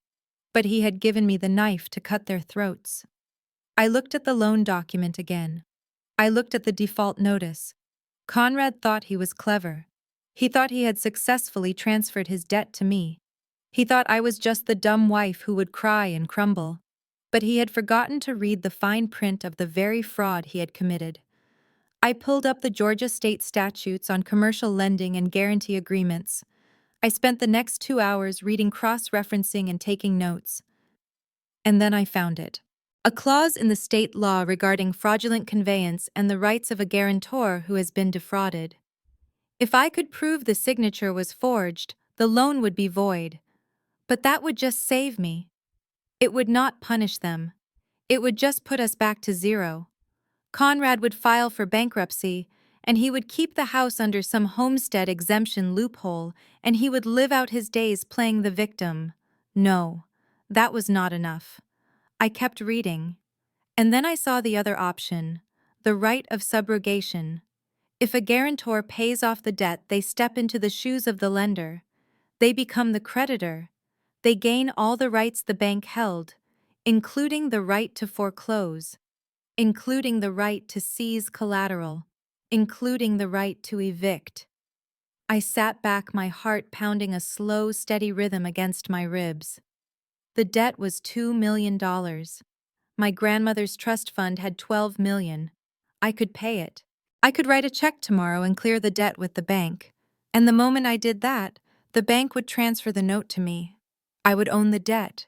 Speaker 1: but he had given me the knife to cut their throats. I looked at the loan document again. I looked at the default notice. Conrad thought he was clever. He thought he had successfully transferred his debt to me. He thought I was just the dumb wife who would cry and crumble. But he had forgotten to read the fine print of the very fraud he had committed. I pulled up the Georgia state statutes on commercial lending and guarantee agreements. I spent the next 2 hours reading cross-referencing and taking notes. And then I found it. A clause in the state law regarding fraudulent conveyance and the rights of a guarantor who has been defrauded. If I could prove the signature was forged, the loan would be void. But that would just save me. It would not punish them. It would just put us back to zero. Conrad would file for bankruptcy, and he would keep the house under some homestead exemption loophole, and he would live out his days playing the victim. No, that was not enough. I kept reading. And then I saw the other option, the right of subrogation. If a guarantor pays off the debt, they step into the shoes of the lender. They become the creditor. They gain all the rights the bank held, including the right to foreclose, including the right to seize collateral, including the right to evict. I sat back, my heart pounding a slow, steady rhythm against my ribs. The debt was $2 million. My grandmother's trust fund had $12 million. I could pay it. I could write a check tomorrow and clear the debt with the bank. And the moment I did that, the bank would transfer the note to me. I would own the debt.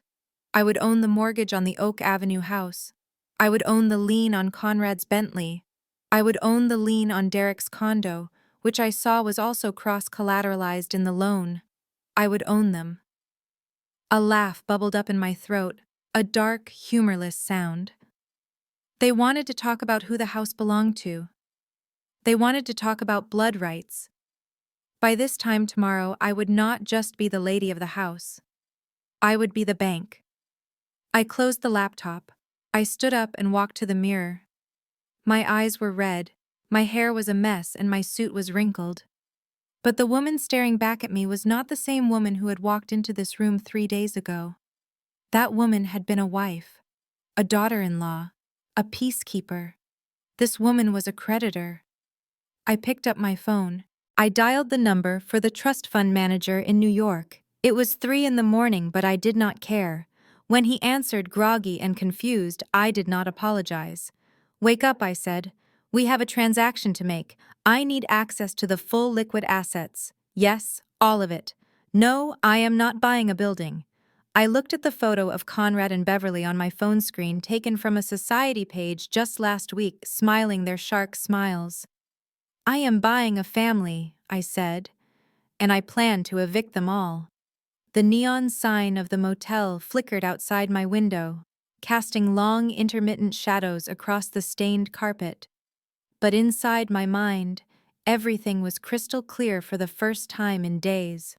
Speaker 1: I would own the mortgage on the Oak Avenue house. I would own the lien on Conrad's Bentley. I would own the lien on Derek's condo, which I saw was also cross-collateralized in the loan. I would own them. A laugh bubbled up in my throat, a dark, humorless sound. They wanted to talk about who the house belonged to. They wanted to talk about blood rights. By this time tomorrow, I would not just be the lady of the house. I would be the bank. I closed the laptop. I stood up and walked to the mirror. My eyes were red, my hair was a mess, and my suit was wrinkled. But the woman staring back at me was not the same woman who had walked into this room 3 days ago. That woman had been a wife, a daughter-in-law, a peacekeeper. This woman was a creditor. I picked up my phone. I dialed the number for the trust fund manager in New York. It was 3 in the morning, but I did not care. When he answered, groggy and confused, I did not apologize. "Wake up," I said. "We have a transaction to make. I need access to the full liquid assets. Yes, all of it. No, I am not buying a building." I looked at the photo of Conrad and Beverly on my phone screen, taken from a society page just last week, smiling their shark smiles. "I am buying a family," I said, "and I plan to evict them all." The neon sign of the motel flickered outside my window, casting long, intermittent shadows across the stained carpet. But inside my mind, everything was crystal clear for the first time in days.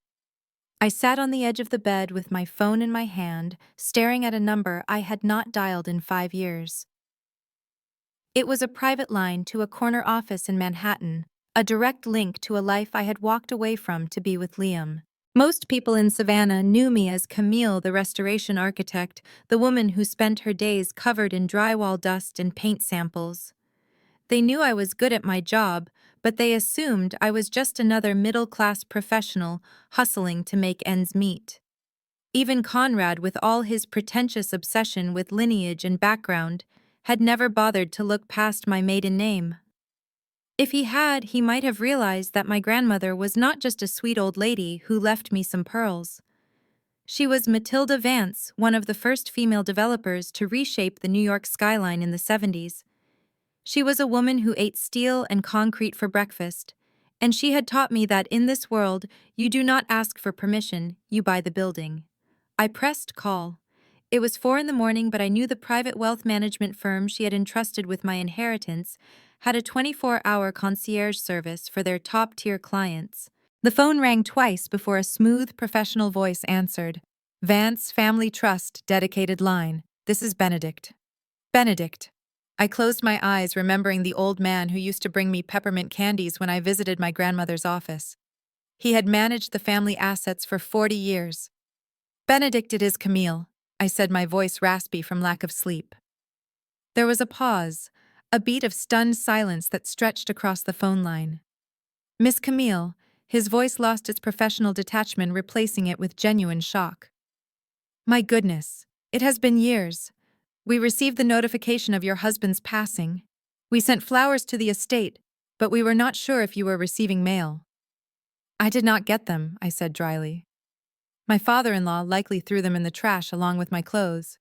Speaker 1: I sat on the edge of the bed with my phone in my hand, staring at a number I had not dialed in 5 years. It was a private line to a corner office in Manhattan, a direct link to a life I had walked away from to be with Liam. Most people in Savannah knew me as Camille, the restoration architect, the woman who spent her days covered in drywall dust and paint samples. They knew I was good at my job, but they assumed I was just another middle-class professional hustling to make ends meet. Even Conrad, with all his pretentious obsession with lineage and background, had never bothered to look past my maiden name. If he had, he might have realized that my grandmother was not just a sweet old lady who left me some pearls. She was Matilda Vance, one of the first female developers to reshape the New York skyline in the 70s. She was a woman who ate steel and concrete for breakfast, and she had taught me that in this world, you do not ask for permission, you buy the building. I pressed call. It was 4 a.m, but I knew the private wealth management firm she had entrusted with my inheritance had a 24-hour concierge service for their top-tier clients. The phone rang twice before a smooth, professional voice answered. Vance Family Trust dedicated line. This is Benedict. Benedict. I closed my eyes, remembering the old man who used to bring me peppermint candies when I visited my grandmother's office. He had managed the family assets for 40 years. Benedict, it is Camille, I said, my voice raspy from lack of sleep. There was a pause, a beat of stunned silence that stretched across the phone line. Miss Camille, his voice lost its professional detachment, replacing it with genuine shock. My goodness, it has been years. We received the notification of your husband's passing. We sent flowers to the estate, but we were not sure if you were receiving mail. I did not get them, I said dryly. My father-in-law likely threw them in the trash along with my clothes.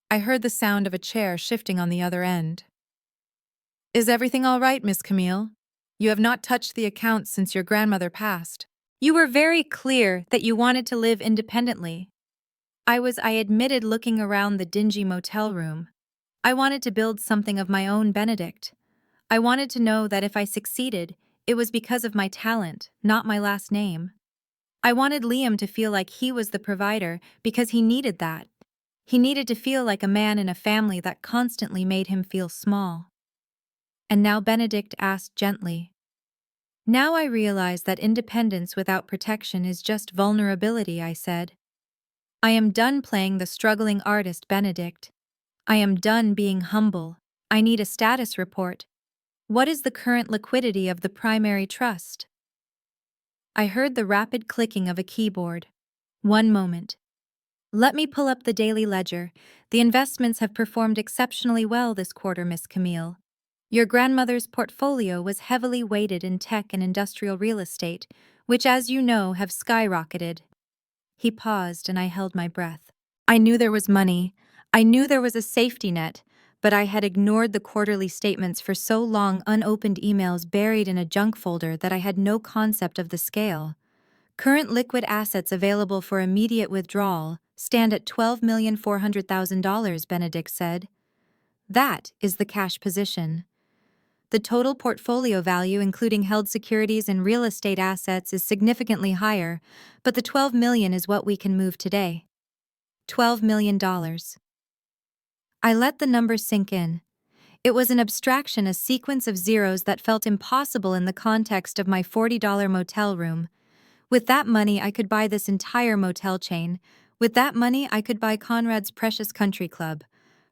Speaker 1: I heard the sound of a chair shifting on the other end. Is everything all right, Miss Camille? You have not touched the accounts since your grandmother passed. You were very clear that you wanted to live independently. I admitted, looking around the dingy motel room. I wanted to build something of my own, Benedict. I wanted to know that if I succeeded, it was because of my talent, not my last name. I wanted Liam to feel like he was the provider because he needed that. He needed to feel like a man in a family that constantly made him feel small. And now Benedict asked gently. Now I realize that independence without protection is just vulnerability, I said. I am done playing the struggling artist, Benedict. I am done being humble. I need a status report. What is the current liquidity of the primary trust? I heard the rapid clicking of a keyboard. One moment. Let me pull up the daily ledger. The investments have performed exceptionally well this quarter, Miss Camille. Your grandmother's portfolio was heavily weighted in tech and industrial real estate, which, as you know, have skyrocketed. He paused, and I held my breath. I knew there was money. I knew there was a safety net, but I had ignored the quarterly statements for so long, unopened emails buried in a junk folder, that I had no concept of the scale. Current liquid assets available for immediate withdrawal stand at $12,400,000, Benedict said. That is the cash position. The total portfolio value, including held securities and real estate assets, is significantly higher, but the $12 million is what we can move today. $12 million. I let the number sink in. It was an abstraction, a sequence of zeros that felt impossible in the context of my $40 motel room. With that money, I could buy this entire motel chain. With that money, I could buy Conrad's precious country club.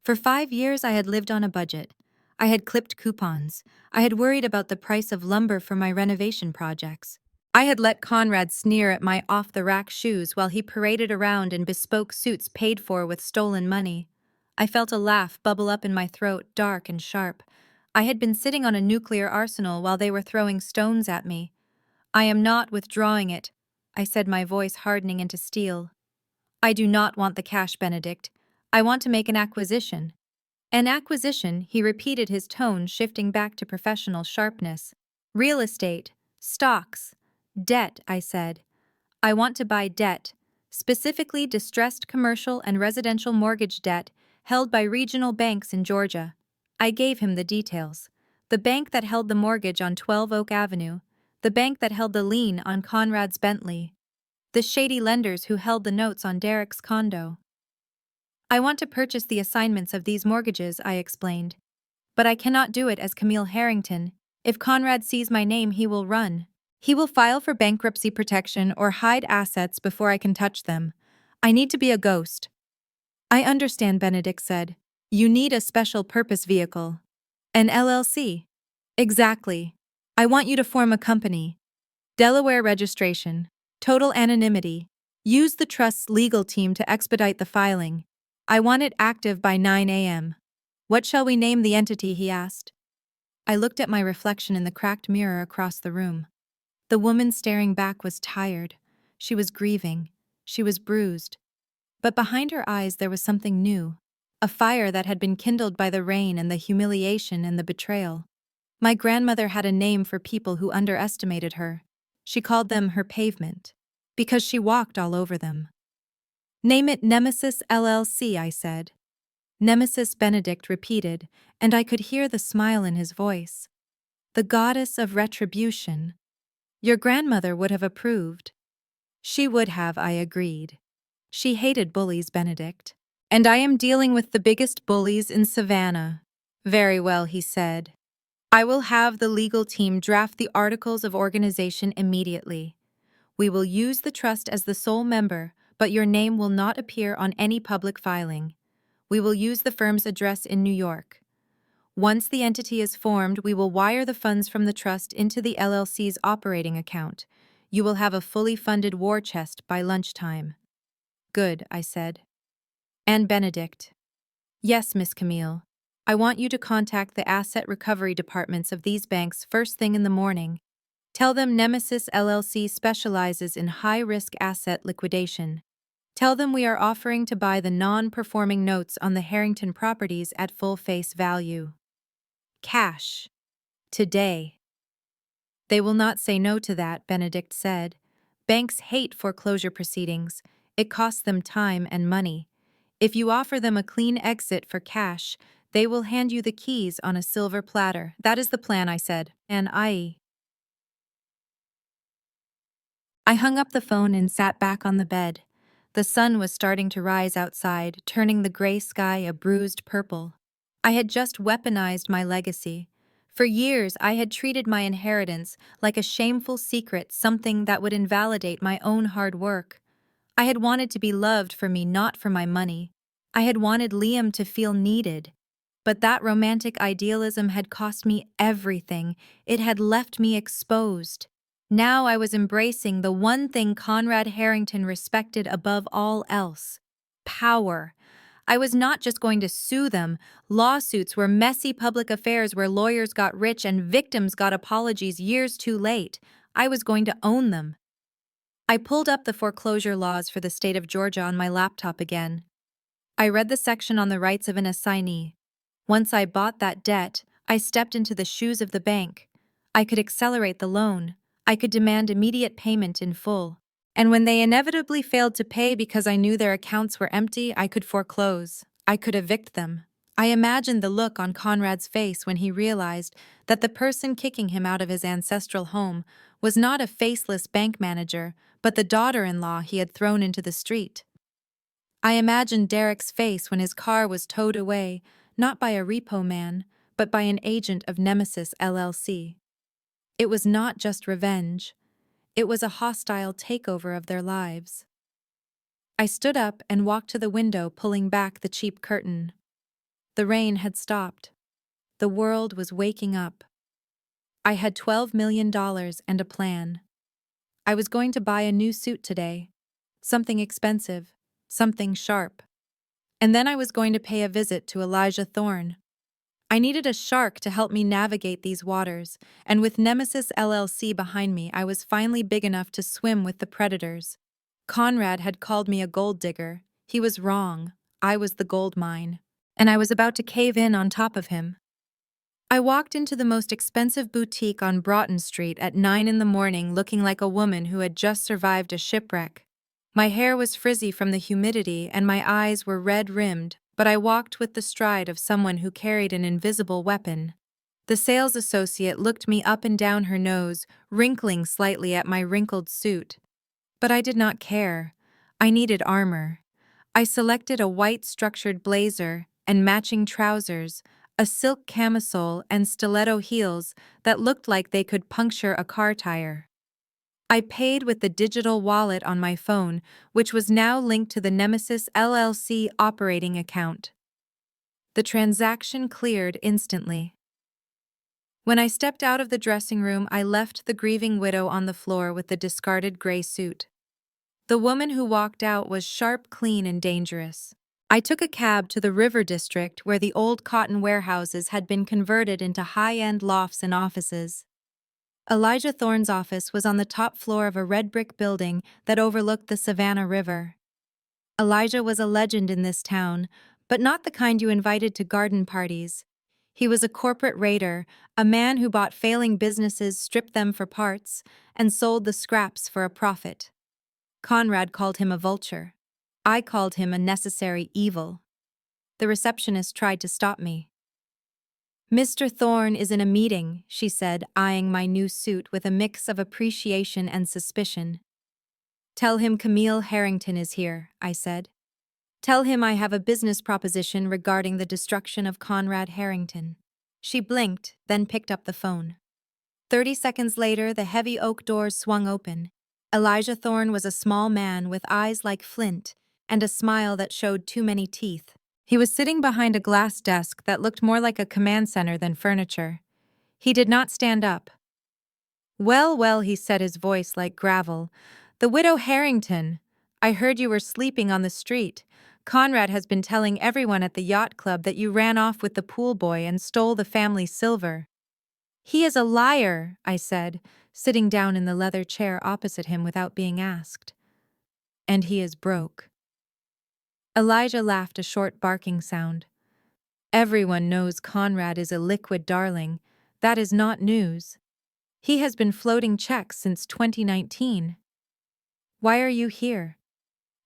Speaker 1: For 5 years, I had lived on a budget. I had clipped coupons. I had worried about the price of lumber for my renovation projects. I had let Conrad sneer at my off-the-rack shoes while he paraded around in bespoke suits paid for with stolen money. I felt a laugh bubble up in my throat, dark and sharp. I had been sitting on a nuclear arsenal while they were throwing stones at me. I am not withdrawing it, I said, my voice hardening into steel. I do not want the cash, Benedict. I want to make an acquisition. An acquisition, he repeated, his tone shifting back to professional sharpness. Real estate, stocks, debt, I said. I want to buy debt, specifically distressed commercial and residential mortgage debt held by regional banks in Georgia. I gave him the details. The bank that held the mortgage on 12 Oak Avenue, the bank that held the lien on Conrad's Bentley. The shady lenders who held the notes on Derek's condo. I want to purchase the assignments of these mortgages, I explained. But I cannot do it as Camille Harrington. If Conrad sees my name, he will run. He will file for bankruptcy protection or hide assets before I can touch them. I need to be a ghost. I understand, Benedict said. You need a special purpose vehicle. An LLC. Exactly. I want you to form a company. Delaware registration. Total anonymity. Use the trust's legal team to expedite the filing. I want it active by 9 a.m. What shall we name the entity, he asked. I looked at my reflection in the cracked mirror across the room. The woman staring back was tired. She was grieving. She was bruised. But behind her eyes there was something new. A fire that had been kindled by the rain and the humiliation and the betrayal. My grandmother had a name for people who underestimated her. She called them her pavement. Because she walked all over them. Name it Nemesis LLC, I said. Nemesis, Benedict repeated, and I could hear the smile in his voice. The goddess of retribution. Your grandmother would have approved. She would have, I agreed. She hated bullies, Benedict. And I am dealing with the biggest bullies in Savannah. Very well, he said. I will have the legal team draft the articles of organization immediately. We will use the trust as the sole member, but your name will not appear on any public filing. We will use the firm's address in New York. Once the entity is formed, we will wire the funds from the trust into the LLC's operating account. You will have a fully funded war chest by lunchtime. Good, I said. And Benedict. Yes, Miss Camille. I want you to contact the asset recovery departments of these banks first thing in the morning. Tell them Nemesis LLC specializes in high-risk asset liquidation. Tell them we are offering to buy the non-performing notes on the Harrington properties at full face value. Cash. Today. They will not say no to that, Benedict said. Banks hate foreclosure proceedings. It costs them time and money. If you offer them a clean exit for cash, they will hand you the keys on a silver platter. That is the plan, I said. And I hung up the phone and sat back on the bed. The sun was starting to rise outside, turning the gray sky a bruised purple. I had just weaponized my legacy. For years, I had treated my inheritance like a shameful secret, something that would invalidate my own hard work. I had wanted to be loved for me, not for my money. I had wanted Liam to feel needed. But that romantic idealism had cost me everything. It had left me exposed. Now I was embracing the one thing Conrad Harrington respected above all else: power. I was not just going to sue them. Lawsuits were messy public affairs where lawyers got rich and victims got apologies years too late. I was going to own them. I pulled up the foreclosure laws for the state of Georgia on my laptop again. I read the section on the rights of an assignee. Once I bought that debt, I stepped into the shoes of the bank. I could accelerate the loan. I could demand immediate payment in full. And when they inevitably failed to pay because I knew their accounts were empty, I could foreclose. I could evict them. I imagined the look on Conrad's face when he realized that the person kicking him out of his ancestral home was not a faceless bank manager, but the daughter-in-law he had thrown into the street. I imagined Derek's face when his car was towed away, not by a repo man, but by an agent of Nemesis LLC. It was not just revenge. It was a hostile takeover of their lives. I stood up and walked to the window, pulling back the cheap curtain. The rain had stopped. The world was waking up. I had $12 million and a plan. I was going to buy a new suit today. Something expensive. Something sharp. And then I was going to pay a visit to Elijah Thorne. I needed a shark to help me navigate these waters, and with Nemesis LLC behind me, I was finally big enough to swim with the predators. Conrad had called me a gold digger. He was wrong. I was the gold mine. And I was about to cave in on top of him. I walked into the most expensive boutique on Broughton Street at 9 in the morning, looking like a woman who had just survived a shipwreck. My hair was frizzy from the humidity and my eyes were red-rimmed, but I walked with the stride of someone who carried an invisible weapon. The sales associate looked me up and down her nose, wrinkling slightly at my wrinkled suit. But I did not care. I needed armor. I selected a white structured blazer and matching trousers, a silk camisole and stiletto heels that looked like they could puncture a car tire. I paid with the digital wallet on my phone, which was now linked to the Nemesis LLC operating account. The transaction cleared instantly. When I stepped out of the dressing room, I left the grieving widow on the floor with the discarded gray suit. The woman who walked out was sharp, clean, and dangerous. I took a cab to the River District where the old cotton warehouses had been converted into high-end lofts and offices. Elijah Thorne's office was on the top floor of a red brick building that overlooked the Savannah River. Elijah was a legend in this town, but not the kind you invited to garden parties. He was a corporate raider, a man who bought failing businesses, stripped them for parts, and sold the scraps for a profit. Conrad called him a vulture. I called him a necessary evil. The receptionist tried to stop me. "Mr. Thorne is in a meeting," she said, eyeing my new suit with a mix of appreciation and suspicion. "Tell him Camille Harrington is here," I said. "Tell him I have a business proposition regarding the destruction of Conrad Harrington." She blinked, then picked up the phone. 30 seconds later, the heavy oak doors swung open. Elijah Thorne was a small man with eyes like flint and a smile that showed too many teeth. He was sitting behind a glass desk that looked more like a command center than furniture. He did not stand up. "Well, well," he said, his voice like gravel. "The widow Harrington. I heard you were sleeping on the street. Conrad has been telling everyone at the yacht club that you ran off with the pool boy and stole the family silver." "He is a liar," I said, sitting down in the leather chair opposite him without being asked. "And he is broke." Elijah laughed, a short barking sound. "Everyone knows Conrad is a liquid darling. That is not news. He has been floating checks since 2019. Why are you here?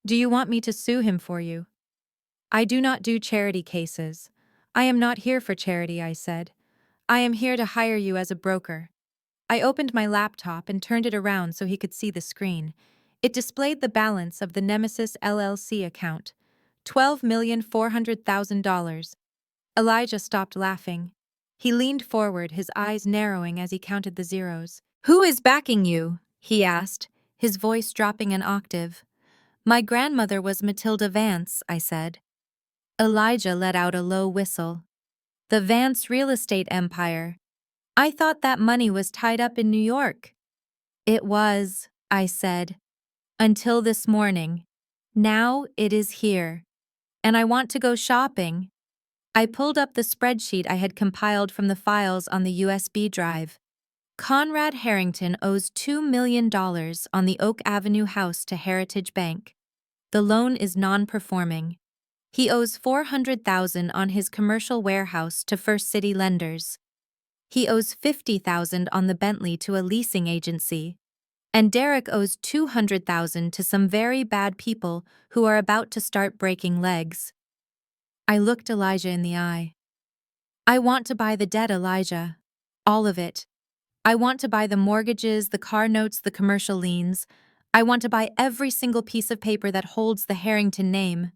Speaker 1: Do you want me to sue him for you?" "I do not do charity cases. I am not here for charity," I said. "I am here to hire you as a broker." I opened my laptop and turned it around so he could see the screen. It displayed the balance of the Nemesis LLC account, $12,400,000. Elijah stopped laughing. He leaned forward, his eyes narrowing as he counted the zeros. "Who is backing you?" he asked, his voice dropping an octave. "My grandmother was Matilda Vance," I said. Elijah let out a low whistle. "The Vance real estate empire. I thought that money was tied up in New York." "It was," I said, "until this morning. Now it is here. And I want to go shopping." I pulled up the spreadsheet I had compiled from the files on the USB drive. Conrad Harrington owes $2 million on the Oak Avenue house to Heritage Bank. The loan is non-performing. He owes $400,000 on his commercial warehouse to First City lenders. He owes $50,000 on the Bentley to a leasing agency. And Derek owes $200,000 to some very bad people who are about to start breaking legs. I looked Elijah in the eye. "I want to buy the debt, Elijah. All of it. I want to buy the mortgages, the car notes, the commercial liens. I want to buy every single piece of paper that holds the Harrington name."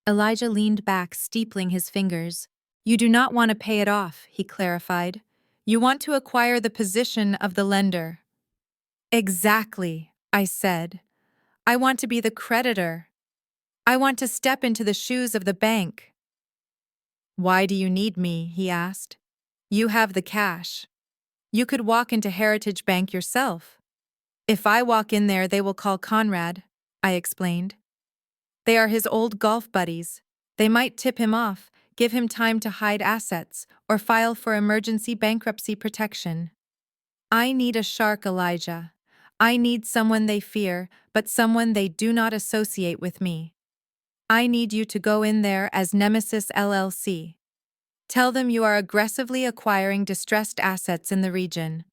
Speaker 1: Elijah leaned back, steepling his fingers. "You do not want to pay it off," he clarified. "You want to acquire the position of the lender." "Exactly," I said. "I want to be the creditor. I want to step into the shoes of the bank." "Why do you need me?" he asked. "You have the cash. You could walk into Heritage Bank yourself." "If I walk in there, they will call Conrad," I explained. "They are his old golf buddies. They might tip him off, give him time to hide assets, or file for emergency bankruptcy protection." "I need a shark, Elijah. I need someone they fear, but someone they do not associate with me. I need you to go in there as Nemesis LLC. Tell them you are aggressively acquiring distressed assets in the region.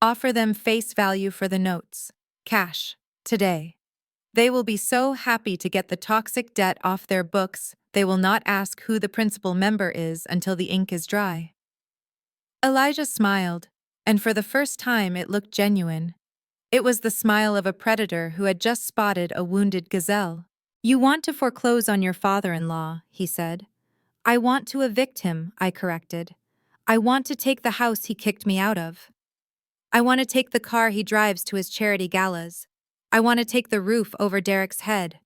Speaker 1: Offer them face value for the notes, cash, today. They will be so happy to get the toxic debt off their books, they will not ask who the principal member is until the ink is dry." Elijah smiled, and for the first time it looked genuine. It was the smile of a predator who had just spotted a wounded gazelle. "You want to foreclose on your father-in-law," he said. "I want to evict him," I corrected. "I want to take the house he kicked me out of. I want to take the car he drives to his charity galas. I want to take the roof over Derek's head.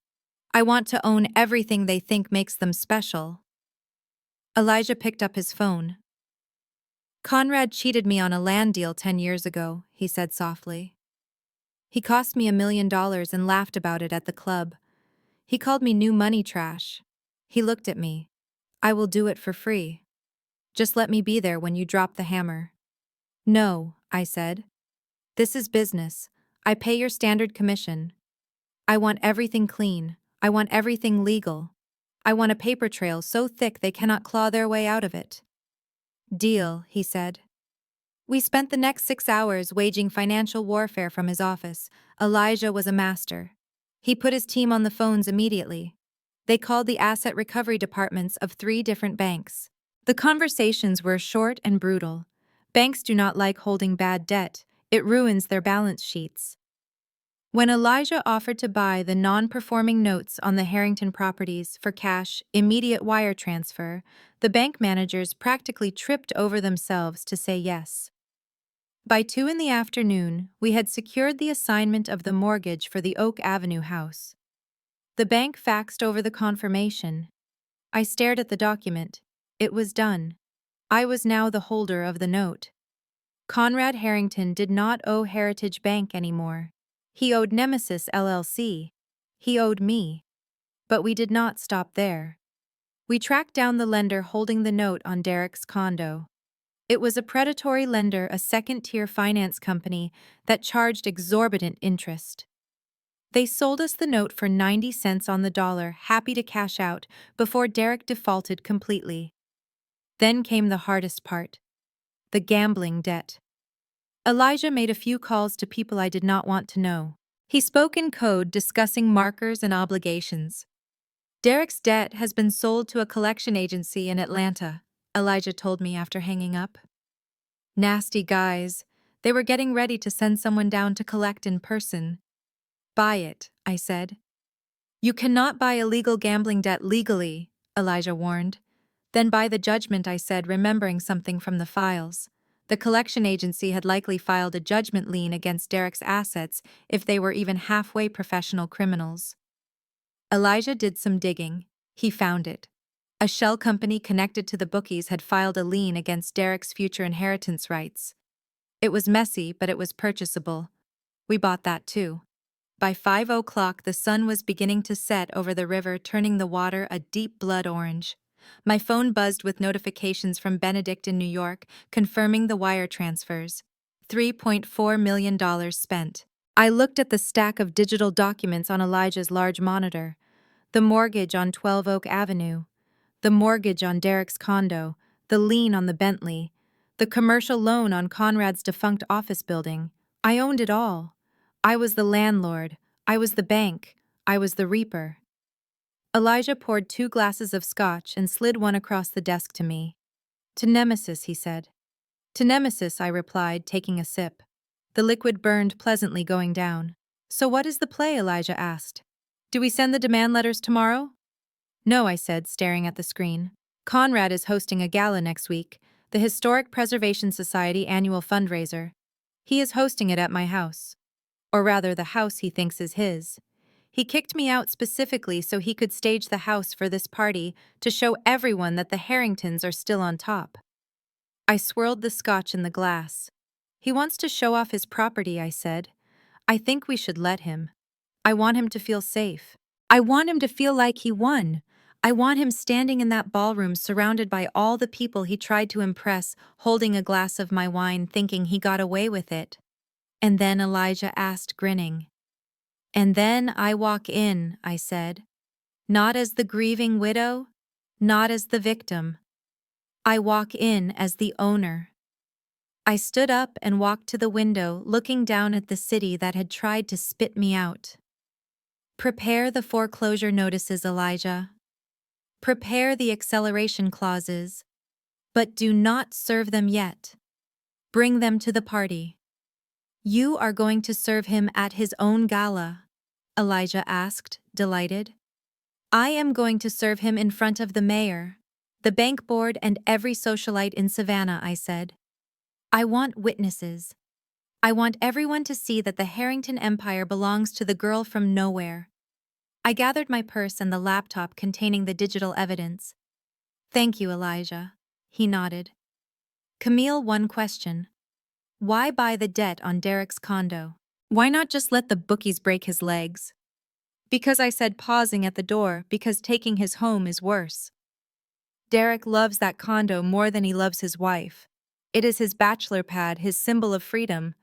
Speaker 1: I want to own everything they think makes them special." Elijah picked up his phone. "Conrad cheated me on a land deal 10 years ago," he said softly. "He cost me $1 million and laughed about it at the club. He called me new money trash. He looked at me. I will do it for free. Just let me be there when you drop the hammer." "No," I said. "This is business. I pay your standard commission. I want everything clean. I want everything legal. I want a paper trail so thick they cannot claw their way out of it." "Deal," he said. We spent the next 6 hours waging financial warfare from his office. Elijah was a master. He put his team on the phones immediately. They called the asset recovery departments of 3 different banks. The conversations were short and brutal. Banks do not like holding bad debt. It ruins their balance sheets. When Elijah offered to buy the non-performing notes on the Harrington properties for cash, immediate wire transfer, the bank managers practically tripped over themselves to say yes. By 2 in the afternoon, we had secured the assignment of the mortgage for the Oak Avenue house. The bank faxed over the confirmation. I stared at the document. It was done. I was now the holder of the note. Conrad Harrington did not owe Heritage Bank anymore. He owed Nemesis LLC. He owed me. But we did not stop there. We tracked down the lender holding the note on Derek's condo. It was a predatory lender, a second-tier finance company that charged exorbitant interest. They sold us the note for 90 cents on the dollar, happy to cash out, before Derek defaulted completely. Then came the hardest part: the gambling debt. Elijah made a few calls to people I did not want to know. He spoke in code, discussing markers and obligations. "Derek's debt has been sold to a collection agency in Atlanta," Elijah told me after hanging up. Nasty guys. They were getting ready to send someone down to collect in person. "Buy it," I said. "You cannot buy illegal gambling debt legally," Elijah warned. "Then buy the judgment," I said, remembering something from the files. The collection agency had likely filed a judgment lien against Derek's assets if they were even halfway professional criminals. Elijah did some digging. He found it. A shell company connected to the bookies had filed a lien against Derek's future inheritance rights. It was messy, but it was purchasable. We bought that too. By 5 o'clock, the sun was beginning to set over the river, turning the water a deep blood orange. My phone buzzed with notifications from Benedict in New York, confirming the wire transfers. $3.4 million spent. I looked at the stack of digital documents on Elijah's large monitor. The mortgage on 12 Oak Avenue. The mortgage on Derek's condo. The lien on the Bentley. The commercial loan on Conrad's defunct office building. I owned it all. I was the landlord. I was the bank. I was the reaper. Elijah poured 2 glasses of scotch and slid one across the desk to me. "To Nemesis," he said. "To Nemesis," I replied, taking a sip. The liquid burned pleasantly going down. "So what is the play?" Elijah asked. "Do we send the demand letters tomorrow?" "No," I said, staring at the screen. "Conrad is hosting a gala next week, the Historic Preservation Society annual fundraiser. He is hosting it at my house. Or rather, the house he thinks is his. He kicked me out specifically so he could stage the house for this party to show everyone that the Harringtons are still on top." I swirled the scotch in the glass. "He wants to show off his property," I said. "I think we should let him. I want him to feel safe. I want him to feel like he won. I want him standing in that ballroom surrounded by all the people he tried to impress, holding a glass of my wine, thinking he got away with it." And then Elijah asked, grinning. "And then I walk in," I said. "Not as the grieving widow, not as the victim. I walk in as the owner." I stood up and walked to the window, looking down at the city that had tried to spit me out. "Prepare the foreclosure notices, Elijah. Prepare the acceleration clauses. But do not serve them yet. Bring them to the party. You are going to serve him at his own gala? Elijah asked, delighted. I am going to serve him in front of the mayor, the bank board, and every socialite in Savannah, I said. I want witnesses. I want everyone to see that the Harrington Empire belongs to the girl from nowhere. I gathered my purse and the laptop containing the digital evidence. Thank you, Elijah. He nodded. Camille, one question. Why buy the debt on Derek's condo? Why not just let the bookies break his legs? Because I said, pausing at the door, because taking his home is worse. Derek loves that condo more than he loves his wife. It is his bachelor pad, his symbol of freedom.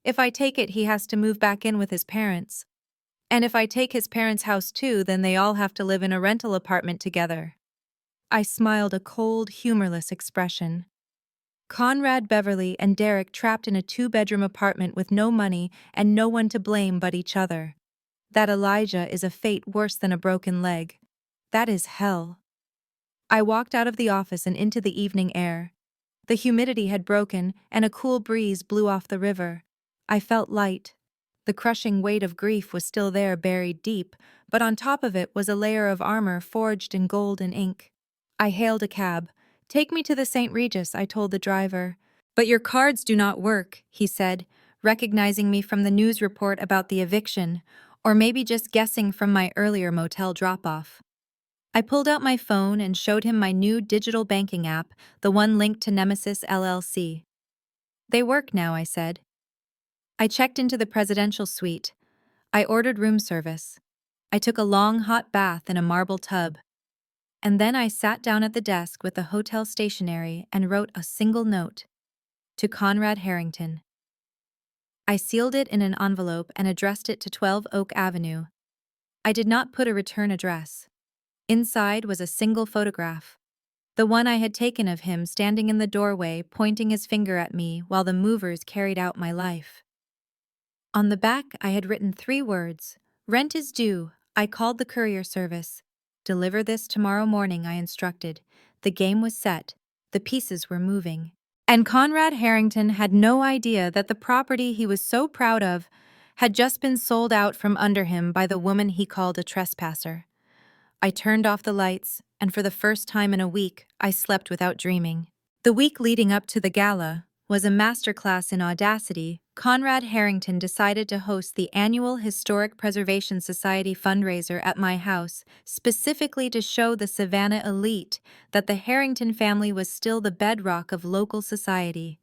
Speaker 1: If I take it, he has to move back in with his parents. And if I take his parents' house too, then they all have to live in a rental apartment together. I smiled a cold, humorless expression. Conrad, Beverly, and Derek trapped in a 2-bedroom apartment with no money and no one to blame but each other. That Elijah is a fate worse than a broken leg. That is hell. I walked out of the office and into the evening air. The humidity had broken, and a cool breeze blew off the river. I felt light. The crushing weight of grief was still there, buried deep, but on top of it was a layer of armor forged in gold and ink. I hailed a cab. Take me to the St. Regis, I told the driver. But your cards do not work, he said, recognizing me from the news report about the eviction, or maybe just guessing from my earlier motel drop-off. I pulled out my phone and showed him my new digital banking app, the one linked to Nemesis LLC. They work now, I said. I checked into the presidential suite. I ordered room service. I took a long hot bath in a marble tub. And then I sat down at the desk with the hotel stationery and wrote a single note. To Conrad Harrington. I sealed it in an envelope and addressed it to 12 Oak Avenue. I did not put a return address. Inside was a single photograph. The one I had taken of him standing in the doorway, pointing his finger at me while the movers carried out my life. On the back, I had written 3 words. Rent is due. I called the courier service. Deliver this tomorrow morning, I instructed. The game was set. The pieces were moving. And Conrad Harrington had no idea that the property he was so proud of had just been sold out from under him by the woman he called a trespasser. I turned off the lights, and for the first time in a week, I slept without dreaming. The week leading up to the gala was a masterclass in audacity. Conrad Harrington decided to host the annual Historic Preservation Society fundraiser at my house, specifically to show the Savannah elite that the Harrington family was still the bedrock of local society.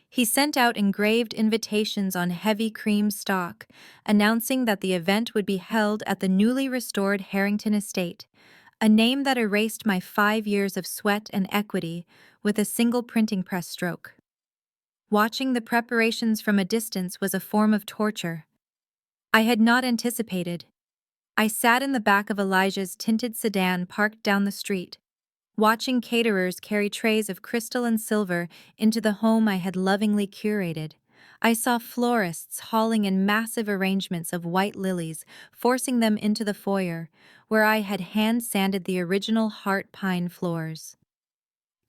Speaker 1: He sent out engraved invitations on heavy cream stock, announcing that the event would be held at the newly restored Harrington Estate, a name that erased my 5 years of sweat and equity with a single printing press stroke. Watching the preparations from a distance was a form of torture I had not anticipated. I sat in the back of Elijah's tinted sedan parked down the street, watching caterers carry trays of crystal and silver into the home I had lovingly curated. I saw florists hauling in massive arrangements of white lilies, forcing them into the foyer, where I had hand-sanded the original heart pine floors.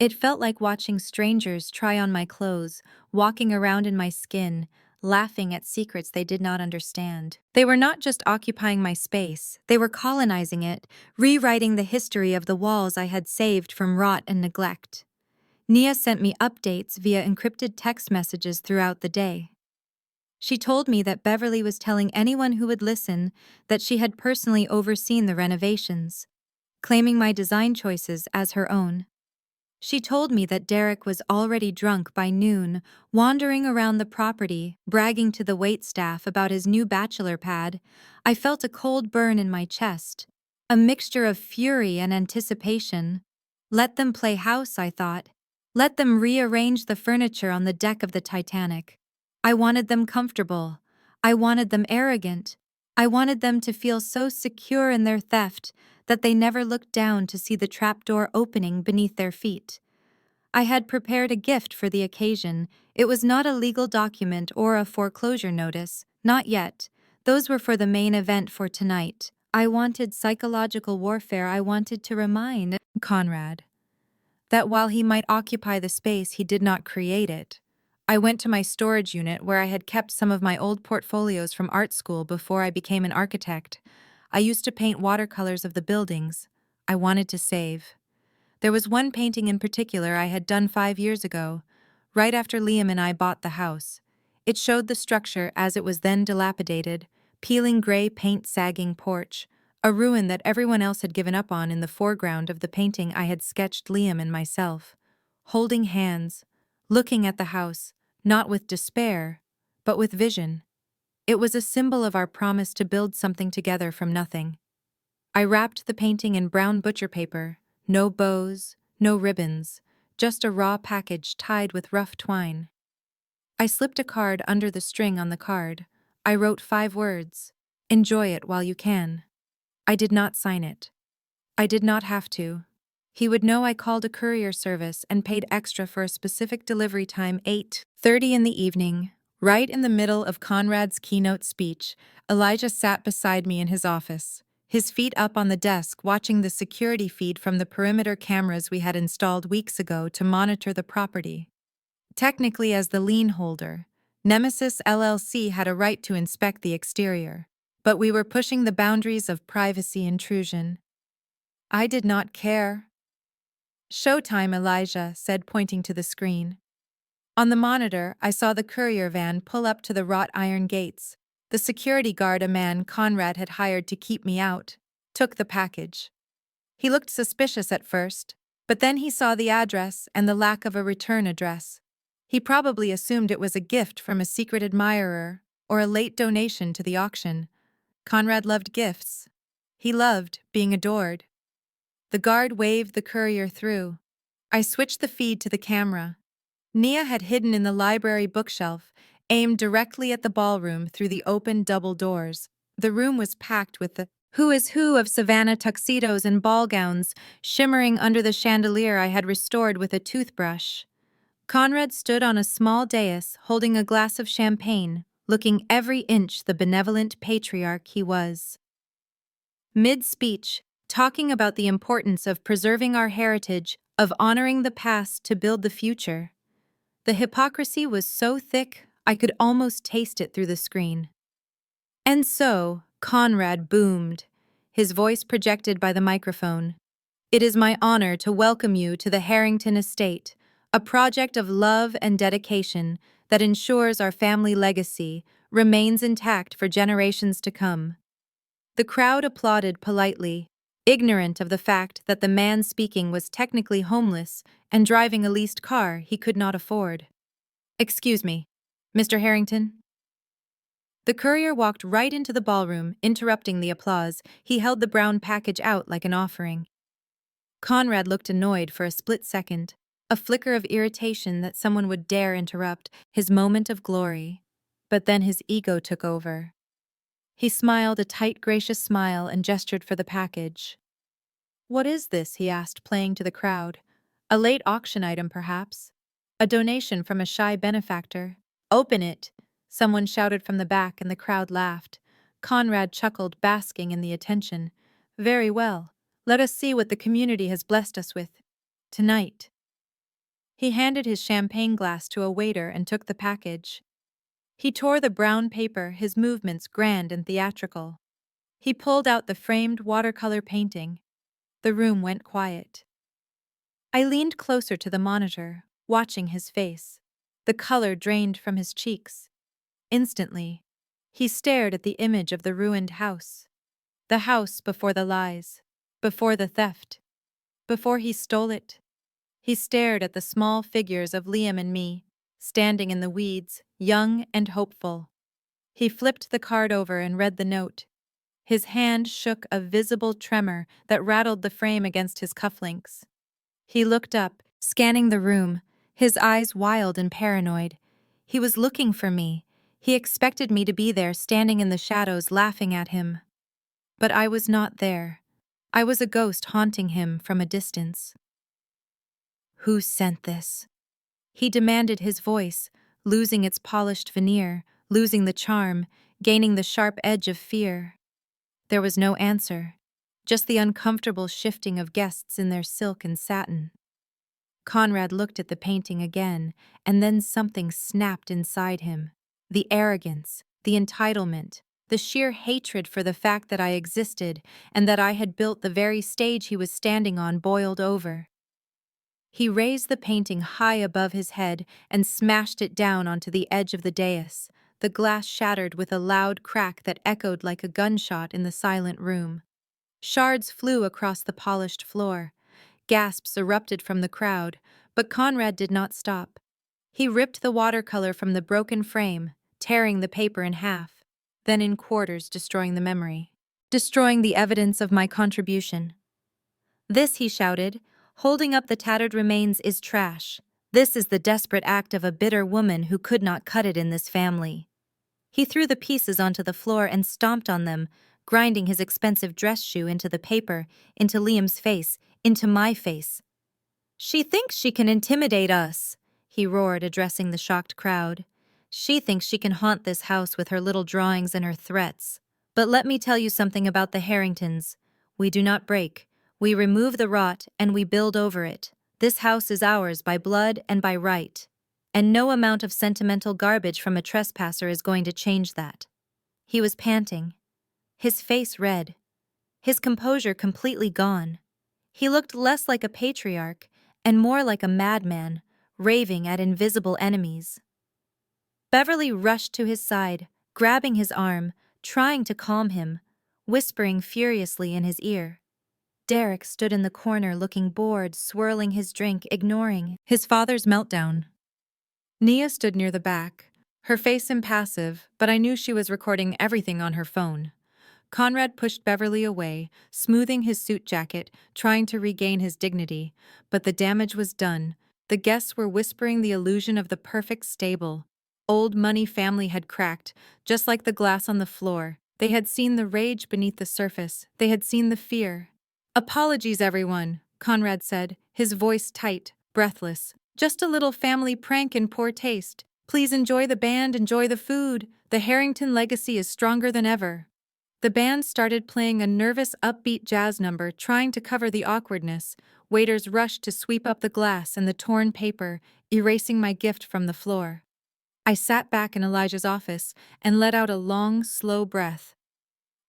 Speaker 1: It felt like watching strangers try on my clothes, walking around in my skin, laughing at secrets they did not understand. They were not just occupying my space, they were colonizing it, rewriting the history of the walls I had saved from rot and neglect. Nia sent me updates via encrypted text messages throughout the day. She told me that Beverly was telling anyone who would listen that she had personally overseen the renovations, claiming my design choices as her own. She told me that Derek was already drunk by noon, wandering around the property, bragging to the waitstaff about his new bachelor pad. I felt a cold burn in my chest, a mixture of fury and anticipation. Let them play house, I thought. Let them rearrange the furniture on the deck of the Titanic. I wanted them comfortable. I wanted them arrogant. I wanted them to feel so secure in their theft that they never looked down to see the trapdoor opening beneath their feet. I had prepared a gift for the occasion. It was not a legal document or a foreclosure notice, not yet. Those were for the main event for tonight. I wanted psychological warfare. I wanted to remind Conrad that while he might occupy the space, he did not create it. I went to my storage unit where I had kept some of my old portfolios from art school before I became an architect. I used to paint watercolors of the buildings I wanted to save. There was one painting in particular I had done 5 years ago, right after Liam and I bought the house. It showed the structure as it was then dilapidated, peeling gray paint sagging porch, a ruin that everyone else had given up on. In the foreground of the painting I had sketched Liam and myself, holding hands, looking at the house, not with despair, but with vision. It was a symbol of our promise to build something together from nothing. I wrapped the painting in brown butcher paper, no bows, no ribbons, just a raw package tied with rough twine. I slipped a card under the string on the card. I wrote 5 words: "Enjoy it while you can." I did not sign it. I did not have to. He would know I called a courier service and paid extra for a specific delivery time, 8:30 in the evening. Right in the middle of Conrad's keynote speech, Elijah sat beside me in his office, his feet up on the desk, watching the security feed from the perimeter cameras we had installed weeks ago to monitor the property. Technically, as the lien holder, Nemesis LLC had a right to inspect the exterior, but we were pushing the boundaries of privacy intrusion. I did not care. "Showtime," Elijah said, pointing to the screen. On the monitor, I saw the courier van pull up to the wrought iron gates. The security guard, a man Conrad had hired to keep me out, took the package. He looked suspicious at first, but then he saw the address and the lack of a return address. He probably assumed it was a gift from a secret admirer or a late donation to the auction. Conrad loved gifts. He loved being adored. The guard waved the courier through. I switched the feed to the camera. Nia had hidden in the library bookshelf, aimed directly at the ballroom through the open double doors. The room was packed with the who is who of Savannah tuxedos and ball gowns, shimmering under the chandelier I had restored with a toothbrush. Conrad stood on a small dais, holding a glass of champagne, looking every inch the benevolent patriarch he was. Mid-speech, talking about the importance of preserving our heritage, of honoring the past to build the future. The hypocrisy was so thick, I could almost taste it through the screen. And so, Conrad boomed, his voice projected by the microphone. "It is my honor to welcome you to the Harrington Estate, a project of love and dedication that ensures our family legacy remains intact for generations to come." The crowd applauded politely, ignorant of the fact that the man speaking was technically homeless and driving a leased car he could not afford. "Excuse me, Mr. Harrington?" The courier walked right into the ballroom, interrupting the applause. He held the brown package out like an offering. Conrad looked annoyed for a split second, a flicker of irritation that someone would dare interrupt his moment of glory. But then his ego took over. He smiled a tight, gracious smile and gestured for the package. "What is this?" he asked, playing to the crowd. "A late auction item, perhaps? A donation from a shy benefactor? Open it!" Someone shouted from the back and the crowd laughed. Conrad chuckled, basking in the attention. "Very well. Let us see what the community has blessed us with tonight." He handed his champagne glass to a waiter and took the package. He tore the brown paper, his movements grand and theatrical. He pulled out the framed watercolor painting. The room went quiet. I leaned closer to the monitor, watching his face. The color drained from his cheeks. Instantly, he stared at the image of the ruined house. The house before the lies, before the theft, before he stole it. He stared at the small figures of Liam and me, standing in the weeds, young and hopeful. He flipped the card over and read the note. His hand shook a visible tremor that rattled the frame against his cufflinks. He looked up, scanning the room, his eyes wild and paranoid. He was looking for me. He expected me to be there, standing in the shadows, laughing at him. But I was not there. I was a ghost haunting him from a distance. "Who sent this?" he demanded, his voice, losing its polished veneer, losing the charm, gaining the sharp edge of fear. There was no answer, just the uncomfortable shifting of guests in their silk and satin. Conrad looked at the painting again, and then something snapped inside him. The arrogance, the entitlement, the sheer hatred for the fact that I existed and that I had built the very stage he was standing on boiled over. He raised the painting high above his head and smashed it down onto the edge of the dais. The glass shattered with a loud crack that echoed like a gunshot in the silent room. Shards flew across the polished floor. Gasps erupted from the crowd, but Conrad did not stop. He ripped the watercolor from the broken frame, tearing the paper in half, then in quarters, destroying the memory, destroying the evidence of my contribution. "This," he shouted, holding up the tattered remains, "is trash. This is the desperate act of a bitter woman who could not cut it in this family." He threw the pieces onto the floor and stomped on them, grinding his expensive dress shoe into the paper, into Liam's face, into my face. "She thinks she can intimidate us," he roared, addressing the shocked crowd. "She thinks she can haunt this house with her little drawings and her threats. But let me tell you something about the Harringtons. We do not break. We remove the rot and we build over it. This house is ours by blood and by right. And no amount of sentimental garbage from a trespasser is going to change that." He was panting, his face red, his composure completely gone. He looked less like a patriarch and more like a madman, raving at invisible enemies. Beverly rushed to his side, grabbing his arm, trying to calm him, whispering furiously in his ear. Derek stood in the corner looking bored, swirling his drink, ignoring his father's meltdown. Nia stood near the back, her face impassive, but I knew she was recording everything on her phone. Conrad pushed Beverly away, smoothing his suit jacket, trying to regain his dignity, but the damage was done. The guests were whispering the illusion of the perfect stable. Old money family had cracked, just like the glass on the floor. They had seen the rage beneath the surface. They had seen the fear. "Apologies, everyone," Conrad said, his voice tight, breathless. "Just a little family prank in poor taste. Please enjoy the band, enjoy the food. The Harrington legacy is stronger than ever." The band started playing a nervous, upbeat jazz number, trying to cover the awkwardness. Waiters rushed to sweep up the glass and the torn paper, erasing my gift from the floor. I sat back in Elijah's office and let out a long, slow breath.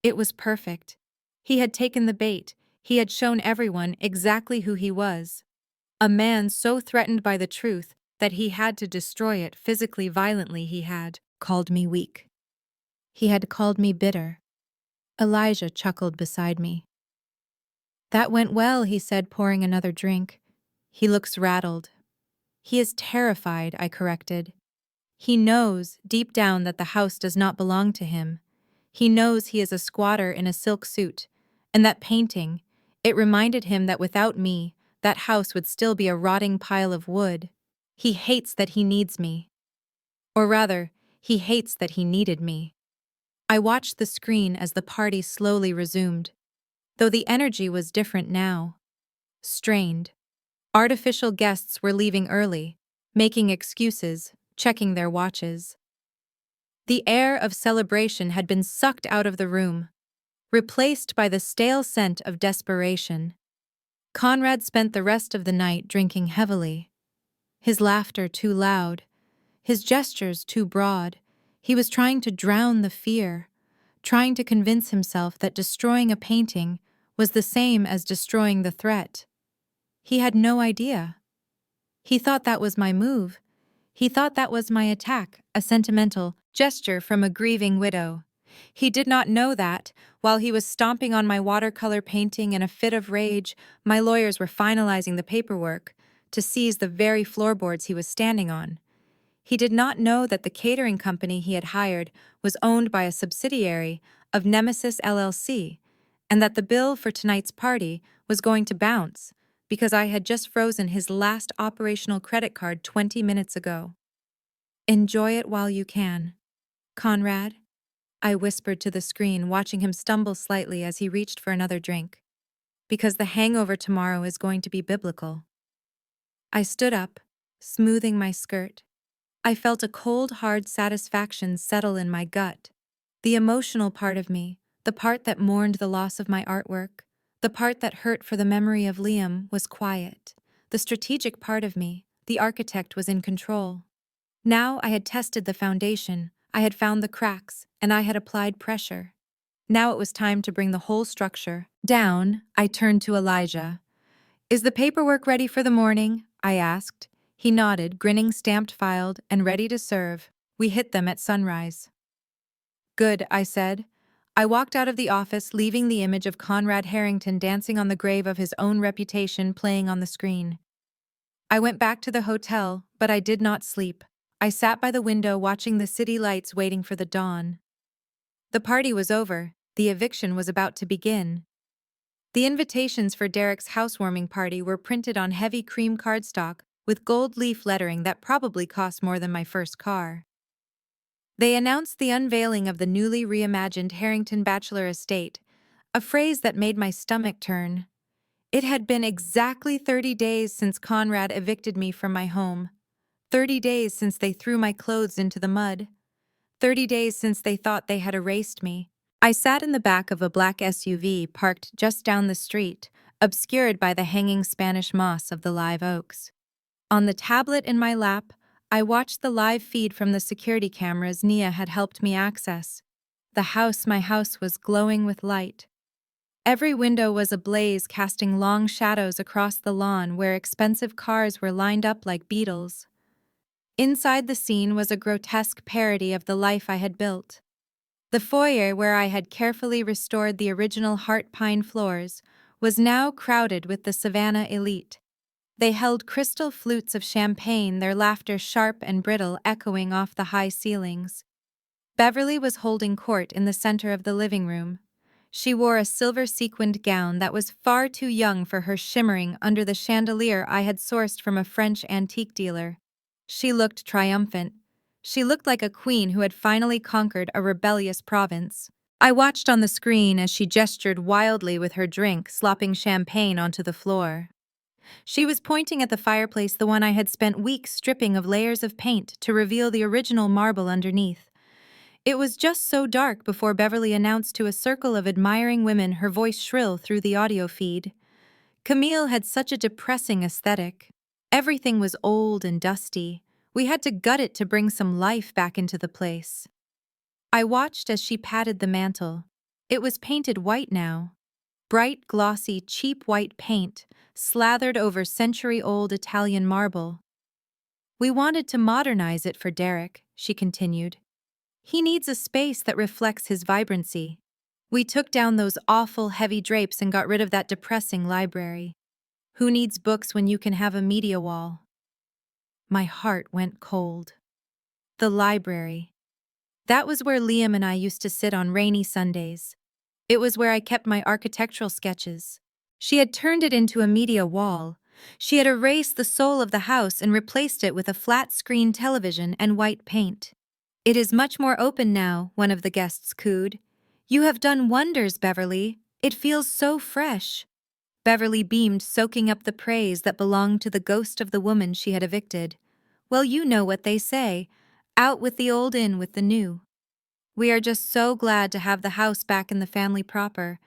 Speaker 1: It was perfect. He had taken the bait. He had shown everyone exactly who he was. A man so threatened by the truth that he had to destroy it physically, violently. He had called me weak. He had called me bitter. Elijah chuckled beside me. "That went well," he said, pouring another drink. "He looks rattled." "He is terrified," I corrected. "He knows, deep down, that the house does not belong to him. He knows he is a squatter in a silk suit, and that painting, it reminded him that without me, that house would still be a rotting pile of wood. He hates that he needs me. Or rather, he hates that he needed me." I watched the screen as the party slowly resumed, though the energy was different now. Strained. Artificial guests were leaving early, making excuses, checking their watches. The air of celebration had been sucked out of the room, replaced by the stale scent of desperation. Conrad spent the rest of the night drinking heavily. His laughter too loud, his gestures too broad. He was trying to drown the fear, trying to convince himself that destroying a painting was the same as destroying the threat. He had no idea. He thought that was my move. He thought that was my attack, a sentimental gesture from a grieving widow. He did not know that, while he was stomping on my watercolor painting in a fit of rage, my lawyers were finalizing the paperwork to seize the very floorboards he was standing on. He did not know that the catering company he had hired was owned by a subsidiary of Nemesis LLC, and that the bill for tonight's party was going to bounce because I had just frozen his last operational credit card 20 minutes ago. "Enjoy it while you can, Conrad," I whispered to the screen, watching him stumble slightly as he reached for another drink. "Because the hangover tomorrow is going to be biblical." I stood up, smoothing my skirt. I felt a cold, hard satisfaction settle in my gut. The emotional part of me, the part that mourned the loss of my artwork, the part that hurt for the memory of Liam, was quiet. The strategic part of me, the architect, was in control. Now I had tested the foundation, I had found the cracks, and I had applied pressure. Now it was time to bring the whole structure down. I turned to Elijah. "Is the paperwork ready for the morning?" I asked. He nodded, grinning, stamped, filed, and ready to serve. We hit them at sunrise. "Good," I said. I walked out of the office, leaving the image of Conrad Harrington dancing on the grave of his own reputation playing on the screen. I went back to the hotel, but I did not sleep. I sat by the window watching the city lights, waiting for the dawn. The party was over. The eviction was about to begin. The invitations for Derek's housewarming party were printed on heavy cream cardstock with gold leaf lettering that probably cost more than my first car. They announced the unveiling of the newly reimagined Harrington Bachelor Estate, a phrase that made my stomach turn. It had been exactly 30 days since Conrad evicted me from my home. 30 days since they threw my clothes into the mud. 30 days since they thought they had erased me. I sat in the back of a black SUV parked just down the street, obscured by the hanging Spanish moss of the live oaks. On the tablet in my lap, I watched the live feed from the security cameras Nia had helped me access. My house was glowing with light. Every window was ablaze, casting long shadows across the lawn where expensive cars were lined up like beetles. Inside the scene was a grotesque parody of the life I had built. The foyer, where I had carefully restored the original heart pine floors, was now crowded with the Savannah elite. They held crystal flutes of champagne, their laughter sharp and brittle, echoing off the high ceilings. Beverly was holding court in the center of the living room. She wore a silver sequined gown that was far too young for her, shimmering under the chandelier I had sourced from a French antique dealer. She looked triumphant. She looked like a queen who had finally conquered a rebellious province. I watched on the screen as she gestured wildly with her drink, slopping champagne onto the floor. She was pointing at the fireplace, the one I had spent weeks stripping of layers of paint to reveal the original marble underneath. It was just so dark before Beverly announced to a circle of admiring women, her voice shrill through the audio feed. Camille had such a depressing aesthetic. Everything was old and dusty. We had to gut it to bring some life back into the place. I watched as she patted the mantel. It was painted white now. Bright, glossy, cheap white paint, slathered over century-old Italian marble. "We wanted to modernize it for Derek," she continued. "He needs a space that reflects his vibrancy. We took down those awful heavy drapes and got rid of that depressing library. Who needs books when you can have a media wall?" My heart went cold. The library. That was where Liam and I used to sit on rainy Sundays. It was where I kept my architectural sketches. She had turned it into a media wall. She had erased the soul of the house and replaced it with a flat-screen television and white paint. "It is much more open now," one of the guests cooed. "You have done wonders, Beverly. It feels so fresh." Beverly beamed, soaking up the praise that belonged to the ghost of the woman she had evicted. "Well, you know what they say. Out with the old, in with the new. We are just so glad to have the house back in the family proper.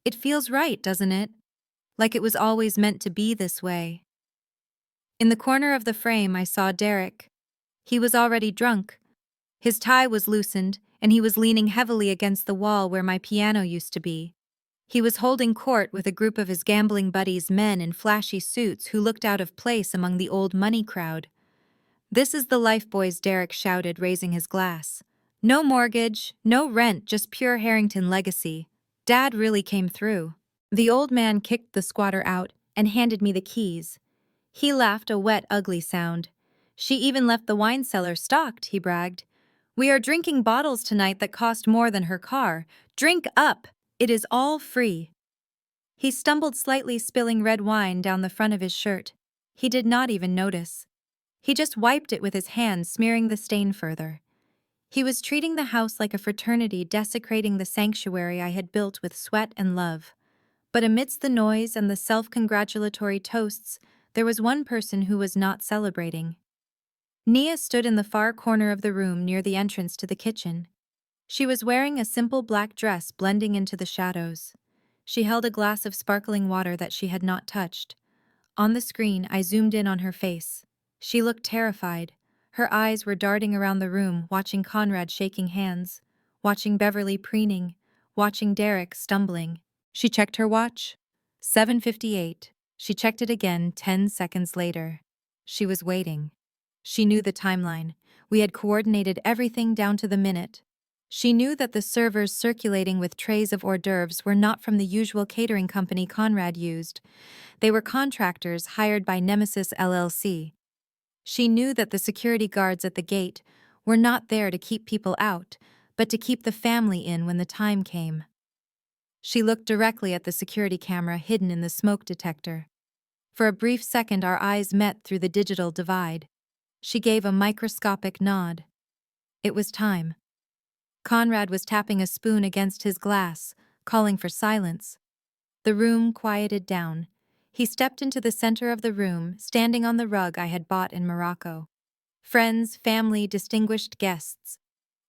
Speaker 1: It feels right, doesn't it? Like it was always meant to be this way." In the corner of the frame, I saw Derek. He was already drunk. His tie was loosened, and he was leaning heavily against the wall where my piano used to be. He was holding court with a group of his gambling buddies, men in flashy suits who looked out of place among the old money crowd. "This is the life, boys," Derek shouted, raising his glass. "No mortgage, no rent, just pure Harrington legacy. Dad really came through." The old man kicked the squatter out and handed me the keys. He laughed, a wet, ugly sound. "She even left the wine cellar stocked," he bragged. "We are drinking bottles tonight that cost more than her car. Drink up! It is all free." He stumbled slightly, spilling red wine down the front of his shirt. He did not even notice. He just wiped it with his hand, smearing the stain further. He was treating the house like a fraternity, desecrating the sanctuary I had built with sweat and love. But amidst the noise and the self-congratulatory toasts, there was one person who was not celebrating. Nia stood in the far corner of the room near the entrance to the kitchen. She was wearing a simple black dress blending into the shadows. She held a glass of sparkling water that she had not touched. On the screen, I zoomed in on her face. She looked terrified. Her eyes were darting around the room, watching Conrad shaking hands, watching Beverly preening, watching Derek stumbling. She checked her watch. 7:58. She checked it again 10 seconds later. She was waiting. She knew the timeline. We had coordinated everything down to the minute. She knew that the servers circulating with trays of hors d'oeuvres were not from the usual catering company Conrad used. They were contractors hired by Nemesis LLC. She knew that the security guards at the gate were not there to keep people out, but to keep the family in when the time came. She looked directly at the security camera hidden in the smoke detector. For a brief second, our eyes met through the digital divide. She gave a microscopic nod. It was time. Conrad was tapping a spoon against his glass, calling for silence. The room quieted down. He stepped into the center of the room, standing on the rug I had bought in Morocco. Friends, family, distinguished guests.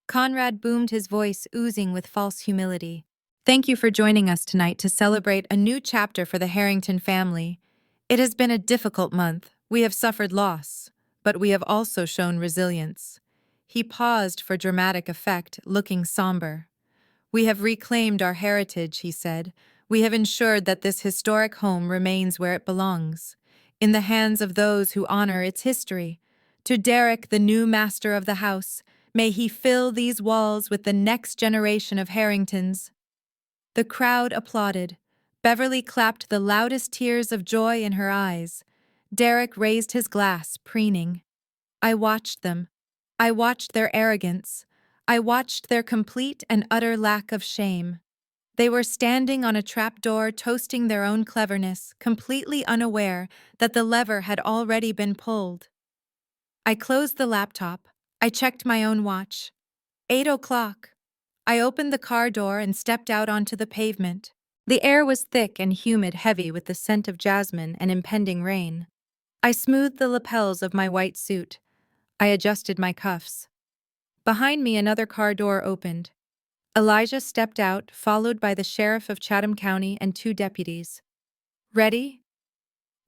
Speaker 1: Conrad boomed, his voice oozing with false humility. Thank you for joining us tonight to celebrate a new chapter for the Harrington family. It has been a difficult month. We have suffered loss, but we have also shown resilience. He paused for dramatic effect, looking somber. We have reclaimed our heritage, he said. We have ensured that this historic home remains where it belongs, in the hands of those who honor its history. To Derek, the new master of the house, may he fill these walls with the next generation of Harringtons. The crowd applauded. Beverly clapped the loudest tears of joy in her eyes. Derek raised his glass, preening. I watched them. I watched their arrogance. I watched their complete and utter lack of shame. They were standing on a trapdoor, toasting their own cleverness, completely unaware that the lever had already been pulled. I closed the laptop. I checked my own watch. 8 o'clock. I opened the car door and stepped out onto the pavement. The air was thick and humid, heavy with the scent of jasmine and impending rain. I smoothed the lapels of my white suit. I adjusted my cuffs. Behind me, another car door opened. Elijah stepped out, followed by the sheriff of Chatham County and 2 deputies. Ready?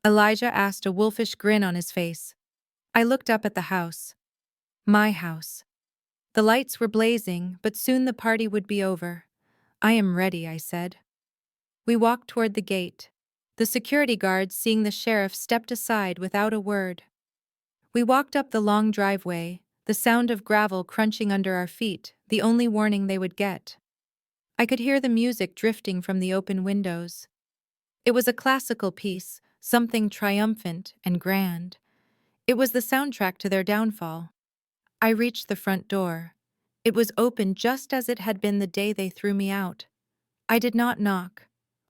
Speaker 1: Elijah asked, a wolfish grin on his face. I looked up at the house. My house. The lights were blazing, but soon the party would be over. I am ready, I said. We walked toward the gate. The security guards, seeing the sheriff, stepped aside without a word. We walked up the long driveway, the sound of gravel crunching under our feet, the only warning they would get. I could hear the music drifting from the open windows. It was a classical piece, something triumphant and grand. It was the soundtrack to their downfall. I reached the front door. It was open just as it had been the day they threw me out. I did not knock.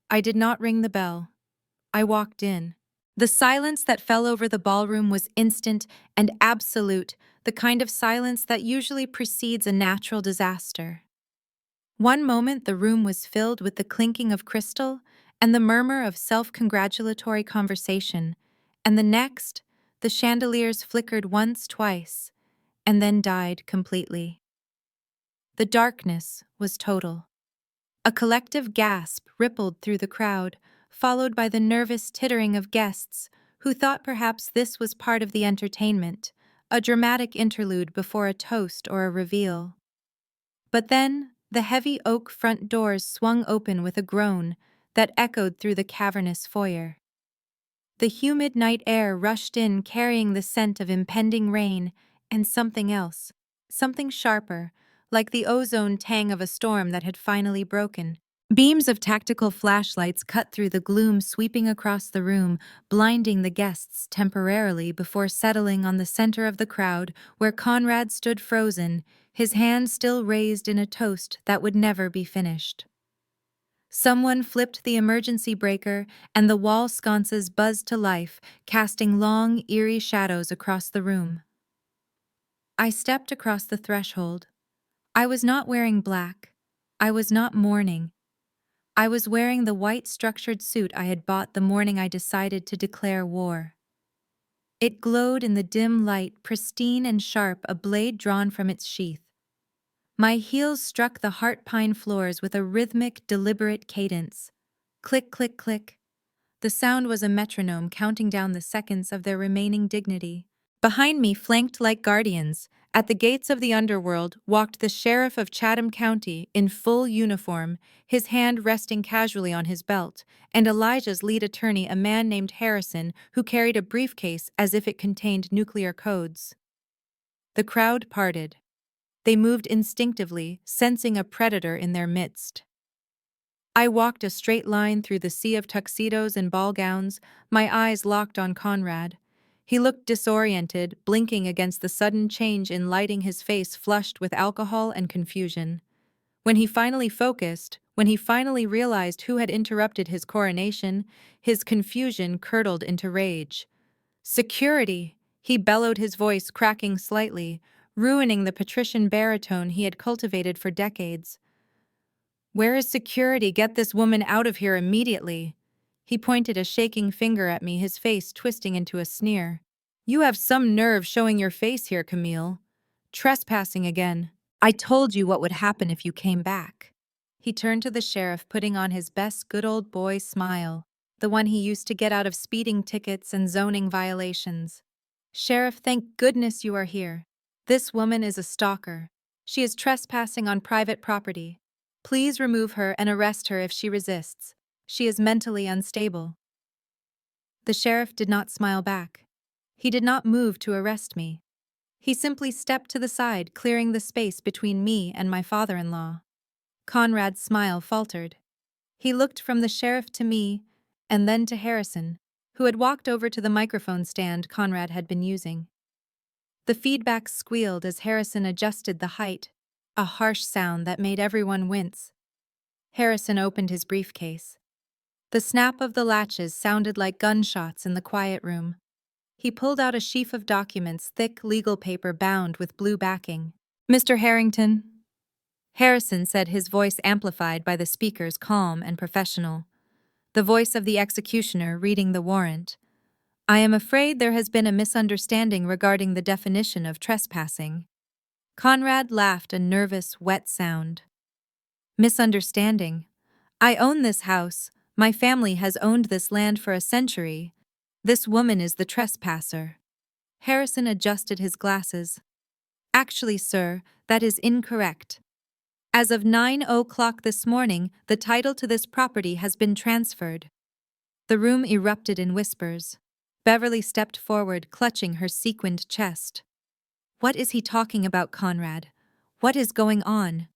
Speaker 1: I did not ring the bell. I walked in. The silence that fell over the ballroom was instant and absolute, the kind of silence that usually precedes a natural disaster. One moment the room was filled with the clinking of crystal and the murmur of self-congratulatory conversation, and the next, the chandeliers flickered once, twice, and then died completely. The darkness was total. A collective gasp rippled through the crowd, followed by the nervous tittering of guests who thought perhaps this was part of the entertainment, a dramatic interlude before a toast or a reveal. But then, the heavy oak front doors swung open with a groan that echoed through the cavernous foyer. The humid night air rushed in, carrying the scent of impending rain and something else, something sharper, like the ozone tang of a storm that had finally broken. Beams of tactical flashlights cut through the gloom, sweeping across the room, blinding the guests temporarily before settling on the center of the crowd where Conrad stood frozen, his hand still raised in a toast that would never be finished. Someone flipped the emergency breaker, and the wall sconces buzzed to life, casting long, eerie shadows across the room. I stepped across the threshold. I was not wearing black. I was not mourning. I was wearing the white structured suit I had bought the morning I decided to declare war. It glowed in the dim light, pristine and sharp, a blade drawn from its sheath. My heels struck the heart pine floors with a rhythmic, deliberate cadence. Click, click, click. The sound was a metronome counting down the seconds of their remaining dignity. Behind me, flanked like guardians, at the gates of the underworld, walked the sheriff of Chatham County in full uniform, his hand resting casually on his belt, and Elijah's lead attorney, a man named Harrison, who carried a briefcase as if it contained nuclear codes. The crowd parted. They moved instinctively, sensing a predator in their midst. I walked a straight line through the sea of tuxedos and ball gowns, my eyes locked on Conrad. He looked disoriented, blinking against the sudden change in lighting, his face flushed with alcohol and confusion. When he finally focused, when he finally realized who had interrupted his coronation, his confusion curdled into rage. "Security!" He bellowed, his voice cracking slightly, ruining the patrician baritone he had cultivated for decades. "Where is security? Get this woman out of here immediately." He pointed a shaking finger at me, his face twisting into a sneer. "You have some nerve showing your face here, Camille. Trespassing again. I told you what would happen if you came back." He turned to the sheriff, putting on his best good old boy smile, the one he used to get out of speeding tickets and zoning violations. "Sheriff, thank goodness you are here. This woman is a stalker. She is trespassing on private property. Please remove her and arrest her if she resists. She is mentally unstable." The sheriff did not smile back. He did not move to arrest me. He simply stepped to the side, clearing the space between me and my father-in-law. Conrad's smile faltered. He looked from the sheriff to me, and then to Harrison, who had walked over to the microphone stand Conrad had been using. The feedback squealed as Harrison adjusted the height, a harsh sound that made everyone wince. Harrison opened his briefcase. The snap of the latches sounded like gunshots in the quiet room. He pulled out a sheaf of documents, thick legal paper bound with blue backing. "Mr. Harrington?" Harrison said, his voice amplified by the speaker's calm and professional. The voice of the executioner reading the warrant. "I am afraid there has been a misunderstanding regarding the definition of trespassing." Conrad laughed, a nervous, wet sound. "Misunderstanding? I own this house. My family has owned this land for a century. This woman is the trespasser." Harrison adjusted his glasses. "Actually, sir, that is incorrect. As of 9:00 this morning, the title to this property has been transferred." The room erupted in whispers. Beverly stepped forward, clutching her sequined chest. "What is he talking about, Conrad? What is going on?"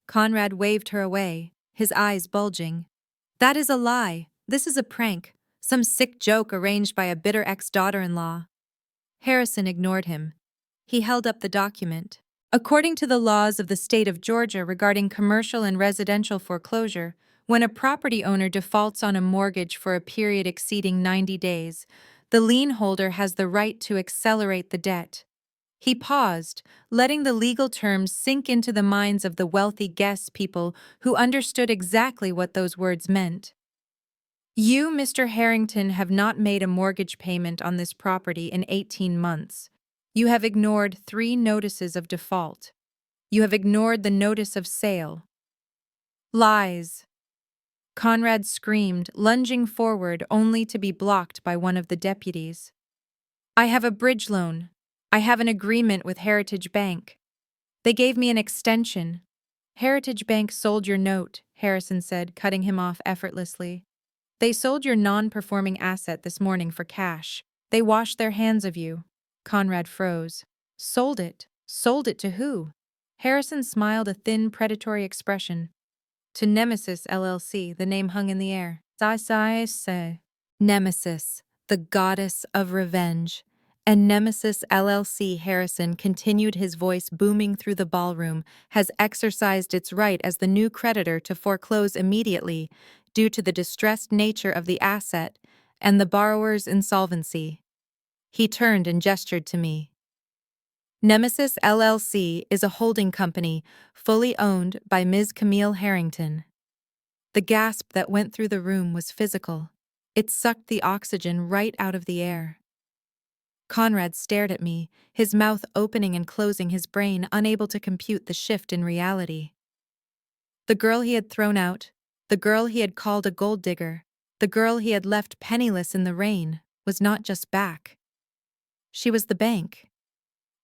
Speaker 1: Conrad waved her away, his eyes bulging. "That is a lie. This is a prank. Some sick joke arranged by a bitter ex-daughter-in-law." Harrison ignored him. He held up the document. "According to the laws of the state of Georgia regarding commercial and residential foreclosure, when a property owner defaults on a mortgage for a period exceeding 90 days, the lien holder has the right to accelerate the debt." He paused, letting the legal terms sink into the minds of the wealthy guest people who understood exactly what those words meant. "You, Mr. Harrington, have not made a mortgage payment on this property in 18 months. You have ignored 3 notices of default. You have ignored the notice of sale." "Lies!" Conrad screamed, lunging forward only to be blocked by one of the deputies. "I have a bridge loan. I have an agreement with Heritage Bank. They gave me an extension." "Heritage Bank sold your note," Harrison said, cutting him off effortlessly. "They sold your non-performing asset this morning for cash. They washed their hands of you." Conrad froze. "Sold it? Sold it to who?" Harrison smiled, a thin, predatory expression. "To Nemesis LLC," the name hung in the air. Say. Nemesis, the goddess of revenge. And Nemesis LLC, Harrison continued, his voice booming through the ballroom, has exercised its right as the new creditor to foreclose immediately due to the distressed nature of the asset and the borrower's insolvency. He turned and gestured to me. Nemesis LLC is a holding company fully owned by Ms. Camille Harrington. The gasp that went through the room was physical. It sucked the oxygen right out of the air. Conrad stared at me, his mouth opening and closing, his brain unable to compute the shift in reality. The girl he had thrown out, the girl he had called a gold digger, The girl he had left penniless in the rain was not just back. She was the bank.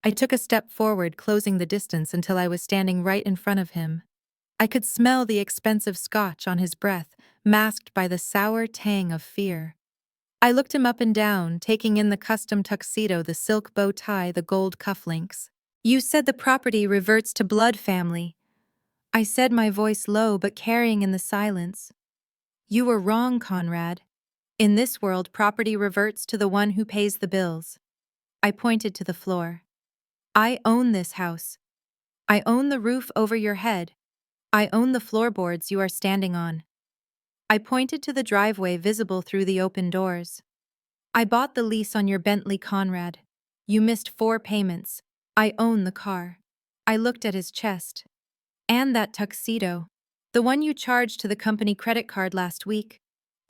Speaker 1: I took a step forward, closing the distance until I was standing right in front of him. I could smell the expensive scotch on his breath, masked by the sour tang of fear. I looked him up and down, taking in the custom tuxedo, the silk bow tie, the gold cufflinks. "You said the property reverts to blood family," I said, my voice low but carrying in the silence. "You were wrong, Conrad. In this world, property reverts to the one who pays the bills." I pointed to the floor. "I own this house. I own the roof over your head. I own the floorboards you are standing on." I pointed to the driveway visible through the open doors. "I bought the lease on your Bentley, Conrad. You missed 4 payments. I own the car." I looked at his chest. "And that tuxedo. The one you charged to the company credit card last week.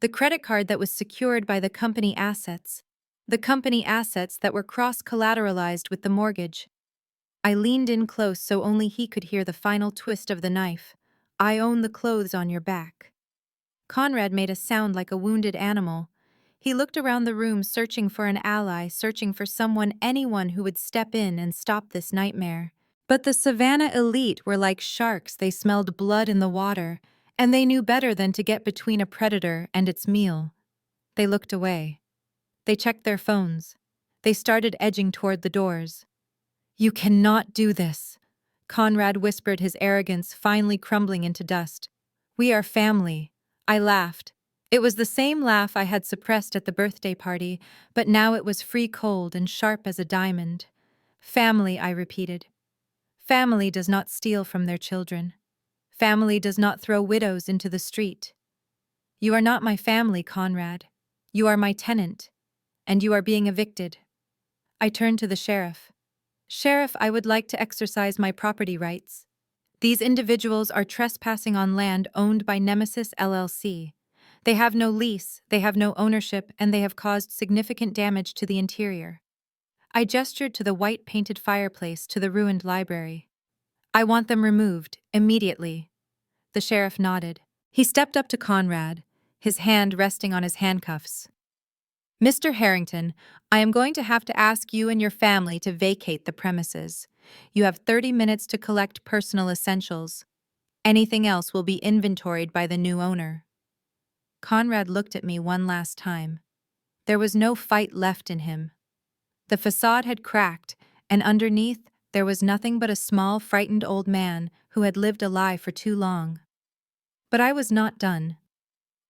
Speaker 1: The credit card that was secured by the company assets. The company assets that were cross-collateralized with the mortgage." I leaned in close so only he could hear the final twist of the knife. "I own the clothes on your back." Conrad made a sound like a wounded animal. He looked around the room, searching for an ally, searching for anyone who would step in and stop this nightmare. But the Savannah elite were like sharks. They smelled blood in the water, and they knew better than to get between a predator and its meal. They looked away. They checked their phones. They started edging toward the doors. "You cannot do this," Conrad whispered, his arrogance finally crumbling into dust. "We are family." I laughed. It was the same laugh I had suppressed at the birthday party, but now it was free, cold, and sharp as a diamond. "Family," I repeated. "Family does not steal from their children. Family does not throw widows into the street. You are not my family, Conrad. You are my tenant, and you are being evicted." I turned to the sheriff. "Sheriff, I would like to exercise my property rights. These individuals are trespassing on land owned by Nemesis LLC. They have no lease, they have no ownership, and they have caused significant damage to the interior." I gestured to the white-painted fireplace, to the ruined library. "I want them removed, immediately." The sheriff nodded. He stepped up to Conrad, his hand resting on his handcuffs. "Mr. Harrington, I am going to have to ask you and your family to vacate the premises. You have 30 minutes to collect personal essentials. Anything else will be inventoried by the new owner." Conrad looked at me one last time. There was no fight left in him. The facade had cracked, and underneath there was nothing but a small, frightened old man who had lived a lie for too long. But I was not done.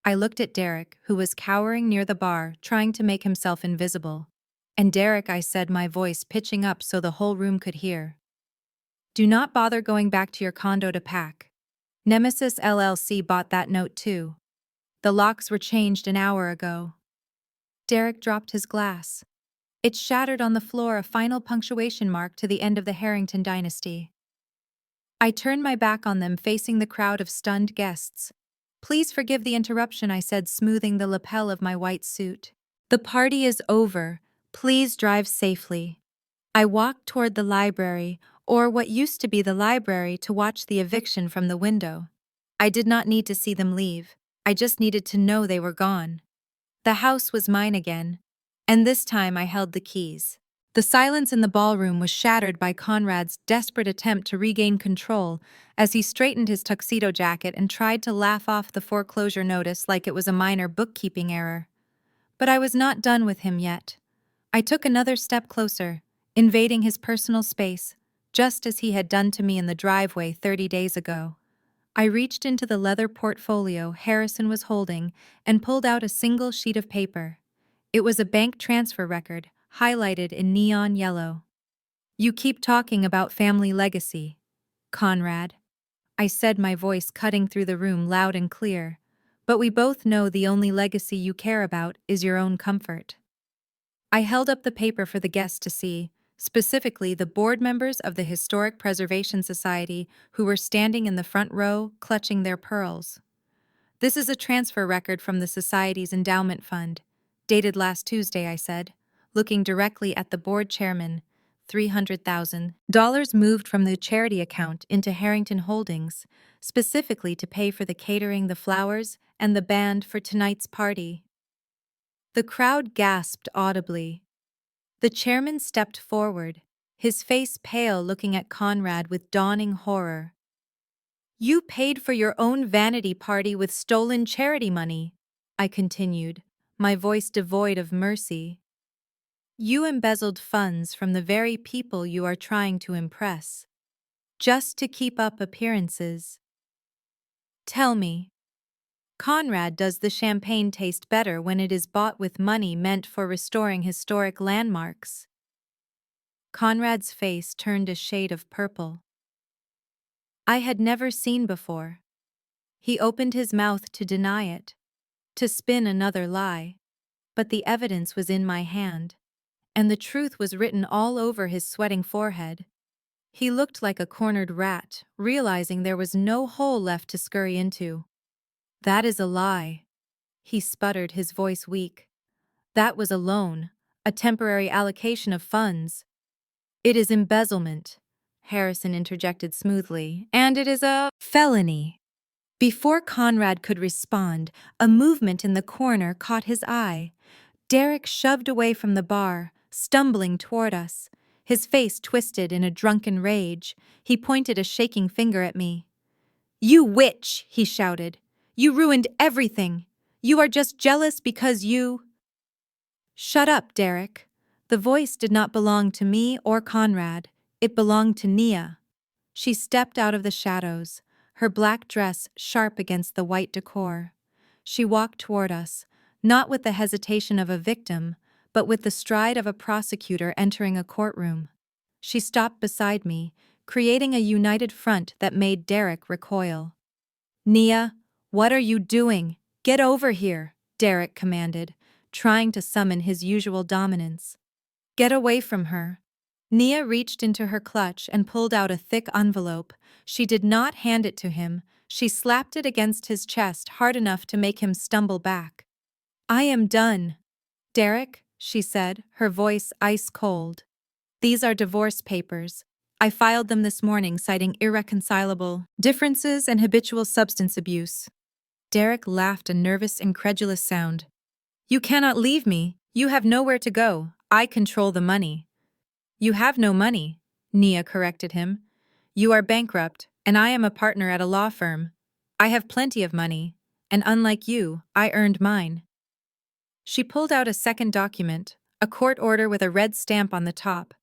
Speaker 1: I looked at Derek, who was cowering near the bar, trying to make himself invisible. "And Derek," I said, my voice pitching up so the whole room could hear, "do not bother going back to your condo to pack. Nemesis LLC bought that note too. The locks were changed an hour ago." Derek dropped his glass. It shattered on the floor, a final punctuation mark to the end of the Harrington dynasty. I turned my back on them, facing the crowd of stunned guests. "Please forgive the interruption," I said, smoothing the lapel of my white suit. "The party is over. Please drive safely." I walked toward the library, or what used to be the library, to watch the eviction from the window. I did not need to see them leave. I just needed to know they were gone. The house was mine again, and this time I held the keys. The silence in the ballroom was shattered by Conrad's desperate attempt to regain control as he straightened his tuxedo jacket and tried to laugh off the foreclosure notice like it was a minor bookkeeping error. But I was not done with him yet. I took another step closer, invading his personal space, just as he had done to me in the driveway 30 days ago. I reached into the leather portfolio Harrison was holding and pulled out a single sheet of paper. It was a bank transfer record, highlighted in neon yellow. "You keep talking about family legacy, Conrad," I said, my voice cutting through the room loud and clear. "But we both know the only legacy you care about is your own comfort." I held up the paper for the guests to see, specifically the board members of the Historic Preservation Society who were standing in the front row, clutching their pearls. "This is a transfer record from the Society's endowment fund, dated last Tuesday," I said, looking directly at the board chairman. $300,000 moved from the charity account into Harrington Holdings, specifically to pay for the catering, the flowers, and the band for tonight's party. The crowd gasped audibly. The chairman stepped forward, his face pale, looking at Conrad with dawning horror. "You paid for your own vanity party with stolen charity money," I continued, my voice devoid of mercy. "You embezzled funds from the very people you are trying to impress, just to keep up appearances. Tell me, Conrad, does the champagne taste better when it is bought with money meant for restoring historic landmarks?" Conrad's face turned a shade of purple. I had never seen before. He opened his mouth to deny it, to spin another lie, but the evidence was in my hand, and the truth was written all over his sweating forehead. He looked like a cornered rat, realizing there was no hole left to scurry into. "That is a lie," he sputtered, his voice weak. "That was a loan, a temporary allocation of funds." "It is embezzlement," Harrison interjected smoothly, "and it is a felony." Before Conrad could respond, a movement in the corner caught his eye. Derek shoved away from the bar, stumbling toward us. His face twisted in a drunken rage. He pointed a shaking finger at me. "You witch!" he shouted. "You ruined everything! You are just jealous because you—" "Shut up, Derek." The voice did not belong to me or Conrad. It belonged to Nia. She stepped out of the shadows, her black dress sharp against the white decor. She walked toward us, not with the hesitation of a victim, but with the stride of a prosecutor entering a courtroom. She stopped beside me, creating a united front that made Derek recoil. "Nia, what are you doing? Get over here," Derek commanded, trying to summon his usual dominance. "Get away from her." Nia reached into her clutch and pulled out a thick envelope. She did not hand it to him. She slapped it against his chest hard enough to make him stumble back. "I am done, Derek," she said, her voice ice cold. "These are divorce papers. I filed them this morning, citing irreconcilable differences and habitual substance abuse." Derek laughed, a nervous, incredulous sound. "You cannot leave me. You have nowhere to go. I control the money." "You have no money," Nia corrected him. "You are bankrupt, and I am a partner at a law firm. I have plenty of money, and unlike you, I earned mine." She pulled out a second document, a court order with a red stamp on the top.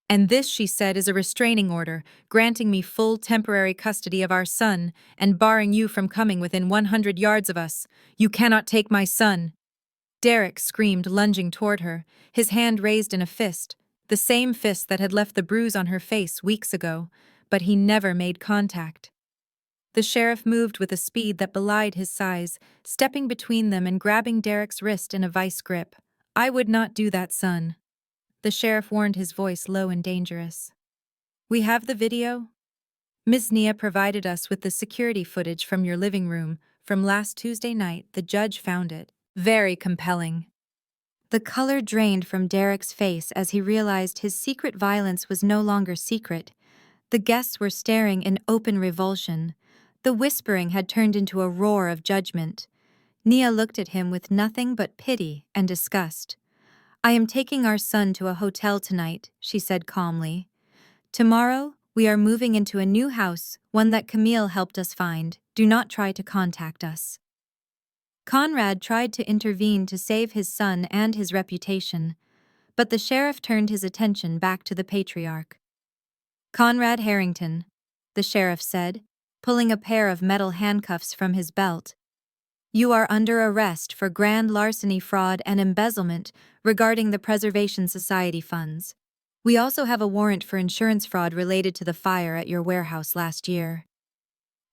Speaker 1: "And this," she said, "is a restraining order, granting me full temporary custody of our son and barring you from coming within 100 yards of us. You cannot take my son." Derek screamed, lunging toward her, his hand raised in a fist, the same fist that had left the bruise on her face weeks ago, but he never made contact. The sheriff moved with a speed that belied his size, stepping between them and grabbing Derek's wrist in a vice grip. "I would not do that, son," the sheriff warned, his voice low and dangerous. "We have the video. Miss Nia provided us with the security footage from your living room from last Tuesday night. The judge found it very compelling." The color drained from Derek's face as he realized his secret violence was no longer secret. The guests were staring in open revulsion. The whispering had turned into a roar of judgment. Nia looked at him with nothing but pity and disgust. "I am taking our son to a hotel tonight," she said calmly. "Tomorrow, we are moving into a new house, one that Camille helped us find. Do not try to contact us." Conrad tried to intervene to save his son and his reputation, but the sheriff turned his attention back to the patriarch. "Conrad Harrington," the sheriff said, pulling a pair of metal handcuffs from his belt. "You are under arrest for grand larceny, fraud, and embezzlement regarding the Preservation Society funds. We also have a warrant for insurance fraud related to the fire at your warehouse last year."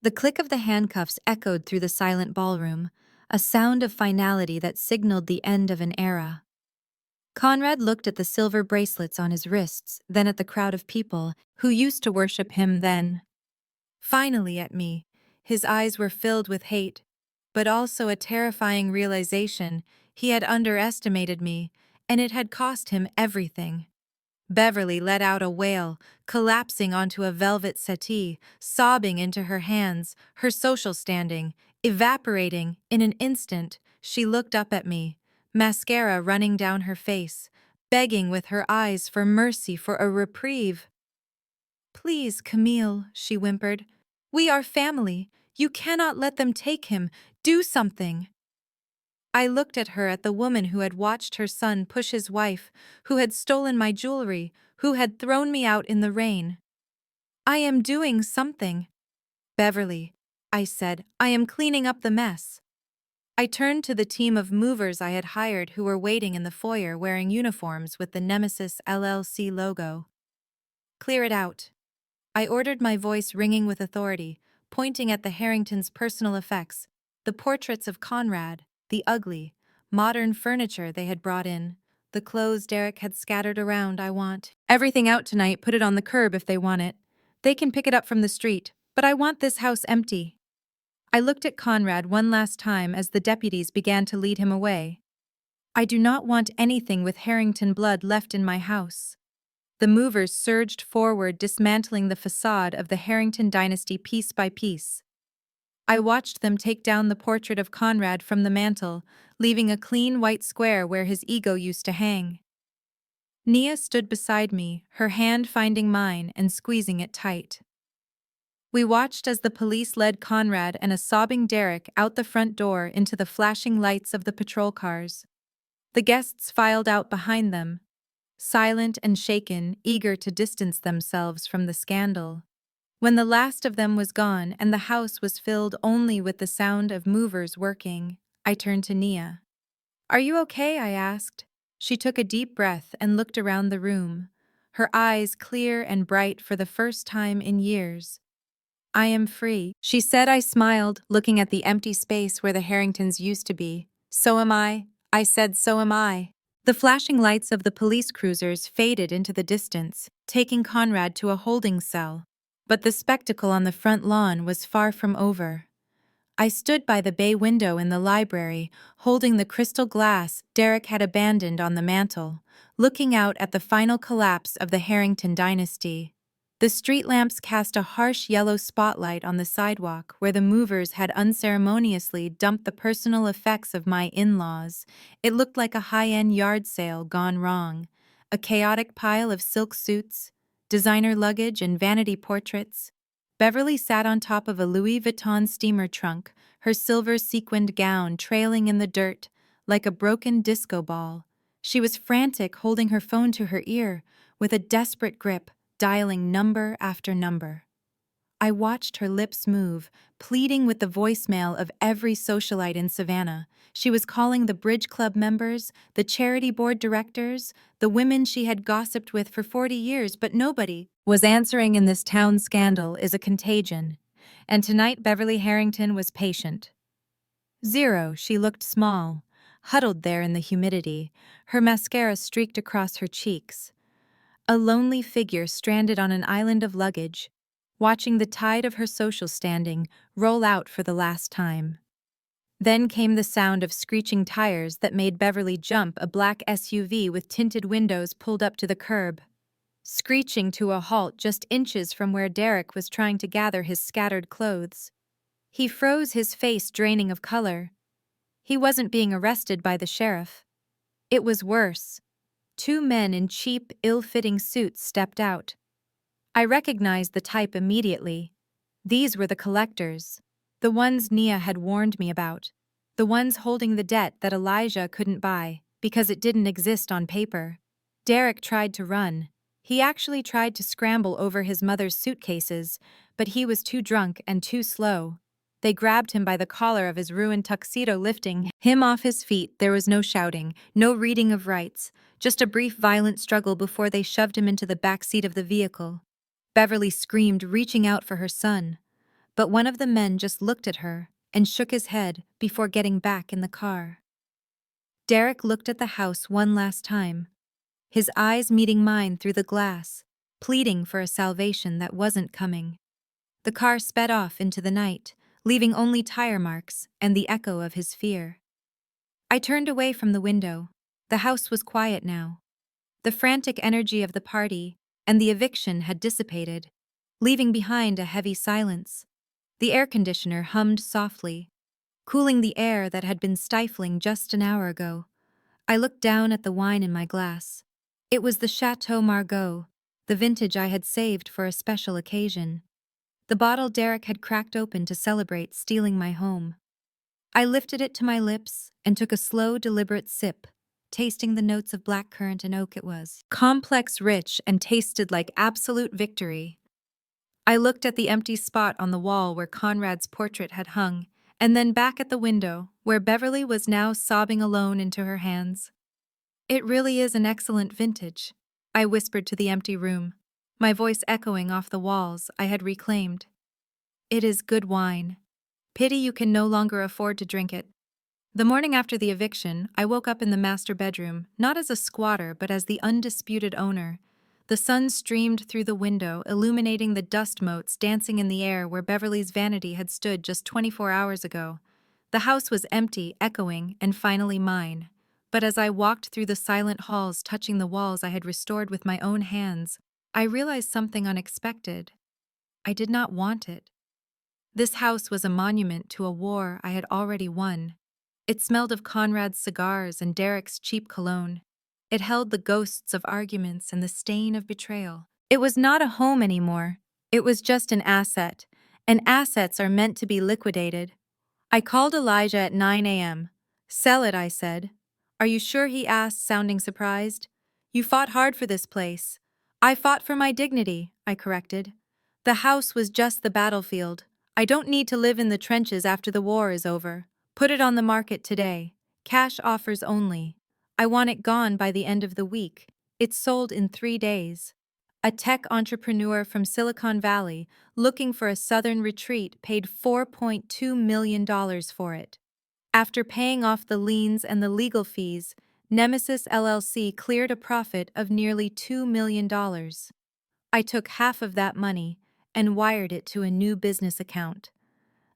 Speaker 1: The click of the handcuffs echoed through the silent ballroom, a sound of finality that signaled the end of an era. Conrad looked at the silver bracelets on his wrists, then at the crowd of people who used to worship him, then finally at me. His eyes were filled with hate, but also a terrifying realization he had underestimated me, and it had cost him everything. Beverly let out a wail, collapsing onto a velvet settee, sobbing into her hands, her social standing evaporating in an instant. She looked up at me, mascara running down her face, begging with her eyes for mercy, for a reprieve. "Please, Camille," she whimpered. "We are family. You cannot let them take him. Do something." I looked at her, at the woman who had watched her son push his wife, who had stolen my jewelry, who had thrown me out in the rain. "I am doing something." "Beverly," I said, "I am cleaning up the mess." I turned to the team of movers I had hired, who were waiting in the foyer wearing uniforms with the Nemesis LLC logo. "Clear it out." I ordered, my voice ringing with authority, pointing at the Harringtons' personal effects, the portraits of Conrad, the ugly, modern furniture they had brought in, the clothes Derek had scattered around. "I want everything out tonight. Put it on the curb if they want it. They can pick it up from the street, but I want this house empty." I looked at Conrad one last time as the deputies began to lead him away. "I do not want anything with Harrington blood left in my house." The movers surged forward, dismantling the facade of the Harrington dynasty piece by piece. I watched them take down the portrait of Conrad from the mantel, leaving a clean white square where his ego used to hang. Nia stood beside me, her hand finding mine and squeezing it tight. We watched as the police led Conrad and a sobbing Derek out the front door into the flashing lights of the patrol cars. The guests filed out behind them, silent and shaken, eager to distance themselves from the scandal. When the last of them was gone and the house was filled only with the sound of movers working, I turned to Nia. "Are you okay?" I asked. She took a deep breath and looked around the room, her eyes clear and bright for the first time in years. "I am free," she said. I smiled, looking at the empty space where the Harringtons used to be. "So am I said. "So am I." The flashing lights of the police cruisers faded into the distance, taking Conrad to a holding cell. But the spectacle on the front lawn was far from over. I stood by the bay window in the library, holding the crystal glass Derek had abandoned on the mantel, looking out at the final collapse of the Harrington dynasty. The street lamps cast a harsh yellow spotlight on the sidewalk where the movers had unceremoniously dumped the personal effects of my in-laws. It looked like a high-end yard sale gone wrong. A chaotic pile of silk suits, designer luggage, and vanity portraits. Beverly sat on top of a Louis Vuitton steamer trunk, her silver sequined gown trailing in the dirt like a broken disco ball. She was frantic, holding her phone to her ear, with a desperate grip, dialing number after number. I watched her lips move, pleading with the voicemail of every socialite in Savannah. She was calling the bridge club members, the charity board directors, the women she had gossiped with for 40 years, but nobody was answering. In this town, scandal is a contagion. And tonight Beverly Harrington was patient. Zero. She looked small, huddled there in the humidity, her mascara streaked across her cheeks. A lonely figure stranded on an island of luggage, watching the tide of her social standing roll out for the last time. Then came the sound of screeching tires that made Beverly jump, a black SUV with tinted windows pulled up to the curb, screeching to a halt just inches from where Derek was trying to gather his scattered clothes. He froze, his face draining of color. He wasn't being arrested by the sheriff. It was worse. Two men in cheap, ill-fitting suits stepped out. I recognized the type immediately. These were the collectors, the ones Nia had warned me about, the ones holding the debt that Elijah couldn't buy because it didn't exist on paper. Derek tried to run. He actually tried to scramble over his mother's suitcases, but he was too drunk and too slow. They grabbed him by the collar of his ruined tuxedo, lifting him off his feet. There was no shouting, no reading of rights, just a brief violent struggle before they shoved him into the back seat of the vehicle. Beverly screamed, reaching out for her son, but one of the men just looked at her and shook his head before getting back in the car. Derek looked at the house one last time, his eyes meeting mine through the glass, pleading for a salvation that wasn't coming. The car sped off into the night, leaving only tire marks and the echo of his fear. I turned away from the window. The house was quiet now. The frantic energy of the party and the eviction had dissipated, leaving behind a heavy silence. The air conditioner hummed softly, cooling the air that had been stifling just an hour ago. I looked down at the wine in my glass. It was the Chateau Margaux, the vintage I had saved for a special occasion. The bottle Derek had cracked open to celebrate stealing my home. I lifted it to my lips and took a slow, deliberate sip, tasting the notes of blackcurrant and oak. It was complex, rich, and tasted like absolute victory. I looked at the empty spot on the wall where Conrad's portrait had hung, and then back at the window, where Beverly was now sobbing alone into her hands. "It really is an excellent vintage," I whispered to the empty room, my voice echoing off the walls I had reclaimed. "It is good wine. Pity you can no longer afford to drink it." The morning after the eviction, I woke up in the master bedroom, not as a squatter but as the undisputed owner. The sun streamed through the window, illuminating the dust motes dancing in the air where Beverly's vanity had stood just 24 hours ago. The house was empty, echoing, and finally mine. But as I walked through the silent halls touching the walls I had restored with my own hands, I realized something unexpected. I did not want it. This house was a monument to a war I had already won. It smelled of Conrad's cigars and Derek's cheap cologne. It held the ghosts of arguments and the stain of betrayal. It was not a home anymore. It was just an asset, and assets are meant to be liquidated. I called Elijah at 9 a.m. "Sell it," I said. "Are you sure?" he asked, sounding surprised. "You fought hard for this place." "I fought for my dignity," I corrected. "The house was just the battlefield. I don't need to live in the trenches after the war is over. Put it on the market today. Cash offers only. I want it gone by the end of the week." It sold in 3 days. A tech entrepreneur from Silicon Valley, looking for a southern retreat, paid $4.2 million for it. After paying off the liens and the legal fees, Nemesis LLC cleared a profit of nearly $2 million. I took half of that money and wired it to a new business account.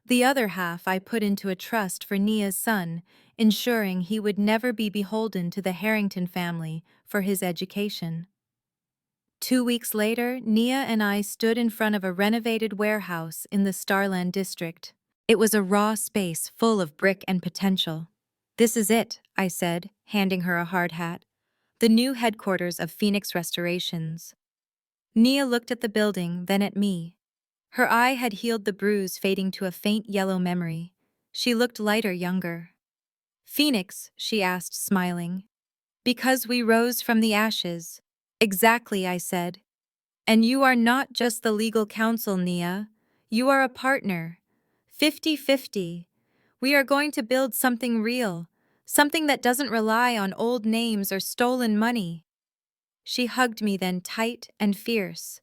Speaker 1: The other half I put into a trust for Nia's son, ensuring he would never be beholden to the Harrington family for his education. 2 weeks later, Nia and I stood in front of a renovated warehouse in the Starland district. It was a raw space full of brick and potential. "This is it," I said, handing her a hard hat. "The new headquarters of Phoenix Restorations." Nia looked at the building, then at me. Her eye had healed the bruise, fading to a faint yellow memory. She looked lighter, younger. "Phoenix?" she asked, smiling. "Because we rose from the ashes." "Exactly," I said. "And you are not just the legal counsel, Nia. You are a partner. 50-50. We are going to build something real, something that doesn't rely on old names or stolen money." She hugged me then, tight and fierce.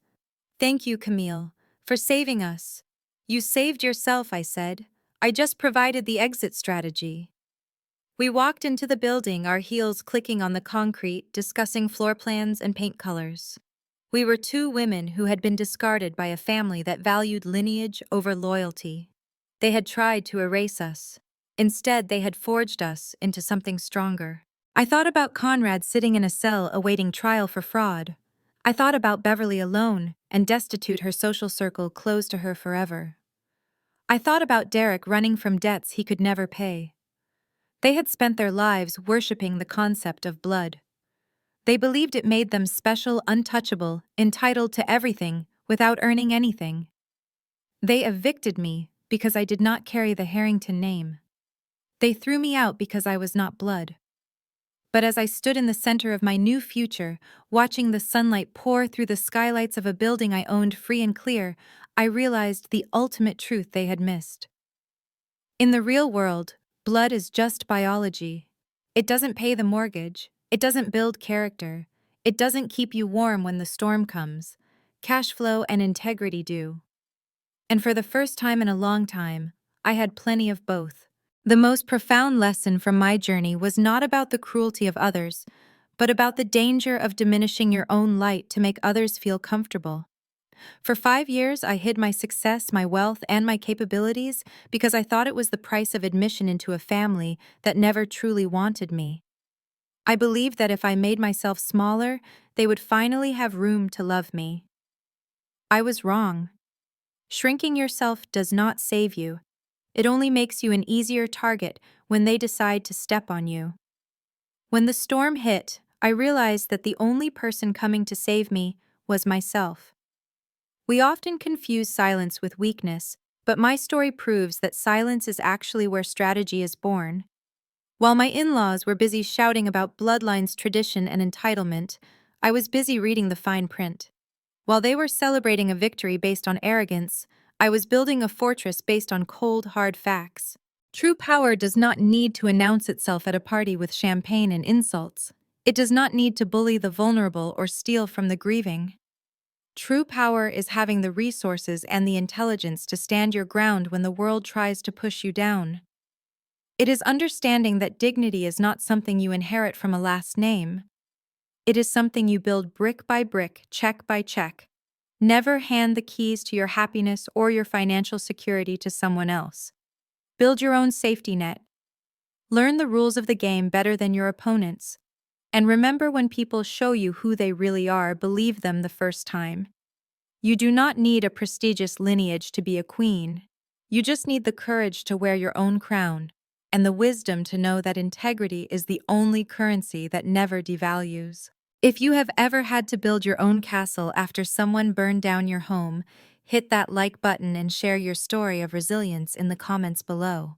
Speaker 1: "Thank you, Camille, for saving us." "You saved yourself," I said. "I just provided the exit strategy." We walked into the building, our heels clicking on the concrete, discussing floor plans and paint colors. We were two women who had been discarded by a family that valued lineage over loyalty. They had tried to erase us. Instead, they had forged us into something stronger. I thought about Conrad sitting in a cell awaiting trial for fraud. I thought about Beverly alone and destitute, her social circle closed to her forever. I thought about Derek running from debts he could never pay. They had spent their lives worshipping the concept of blood. They believed it made them special, untouchable, entitled to everything without earning anything. They evicted me because I did not carry the Harrington name. They threw me out because I was not blood. But as I stood in the center of my new future, watching the sunlight pour through the skylights of a building I owned free and clear, I realized the ultimate truth they had missed. In the real world, blood is just biology. It doesn't pay the mortgage. It doesn't build character. It doesn't keep you warm when the storm comes. Cash flow and integrity do. And for the first time in a long time, I had plenty of both. The most profound lesson from my journey was not about the cruelty of others, but about the danger of diminishing your own light to make others feel comfortable. For 5 years, I hid my success, my wealth, and my capabilities because I thought it was the price of admission into a family that never truly wanted me. I believed that if I made myself smaller, they would finally have room to love me. I was wrong. Shrinking yourself does not save you. It only makes you an easier target when they decide to step on you. When the storm hit, I realized that the only person coming to save me was myself. We often confuse silence with weakness, but my story proves that silence is actually where strategy is born. While my in-laws were busy shouting about bloodlines, tradition, and entitlement, I was busy reading the fine print. While they were celebrating a victory based on arrogance, I was building a fortress based on cold, hard facts. True power does not need to announce itself at a party with champagne and insults. It does not need to bully the vulnerable or steal from the grieving. True power is having the resources and the intelligence to stand your ground when the world tries to push you down. It is understanding that dignity is not something you inherit from a last name. It is something you build brick by brick, check by check. Never hand the keys to your happiness or your financial security to someone else. Build your own safety net. Learn the rules of the game better than your opponents. And remember, when people show you who they really are, believe them the first time. You do not need a prestigious lineage to be a queen. You just need the courage to wear your own crown, and the wisdom to know that integrity is the only currency that never devalues. If you have ever had to build your own castle after someone burned down your home, hit that like button and share your story of resilience in the comments below.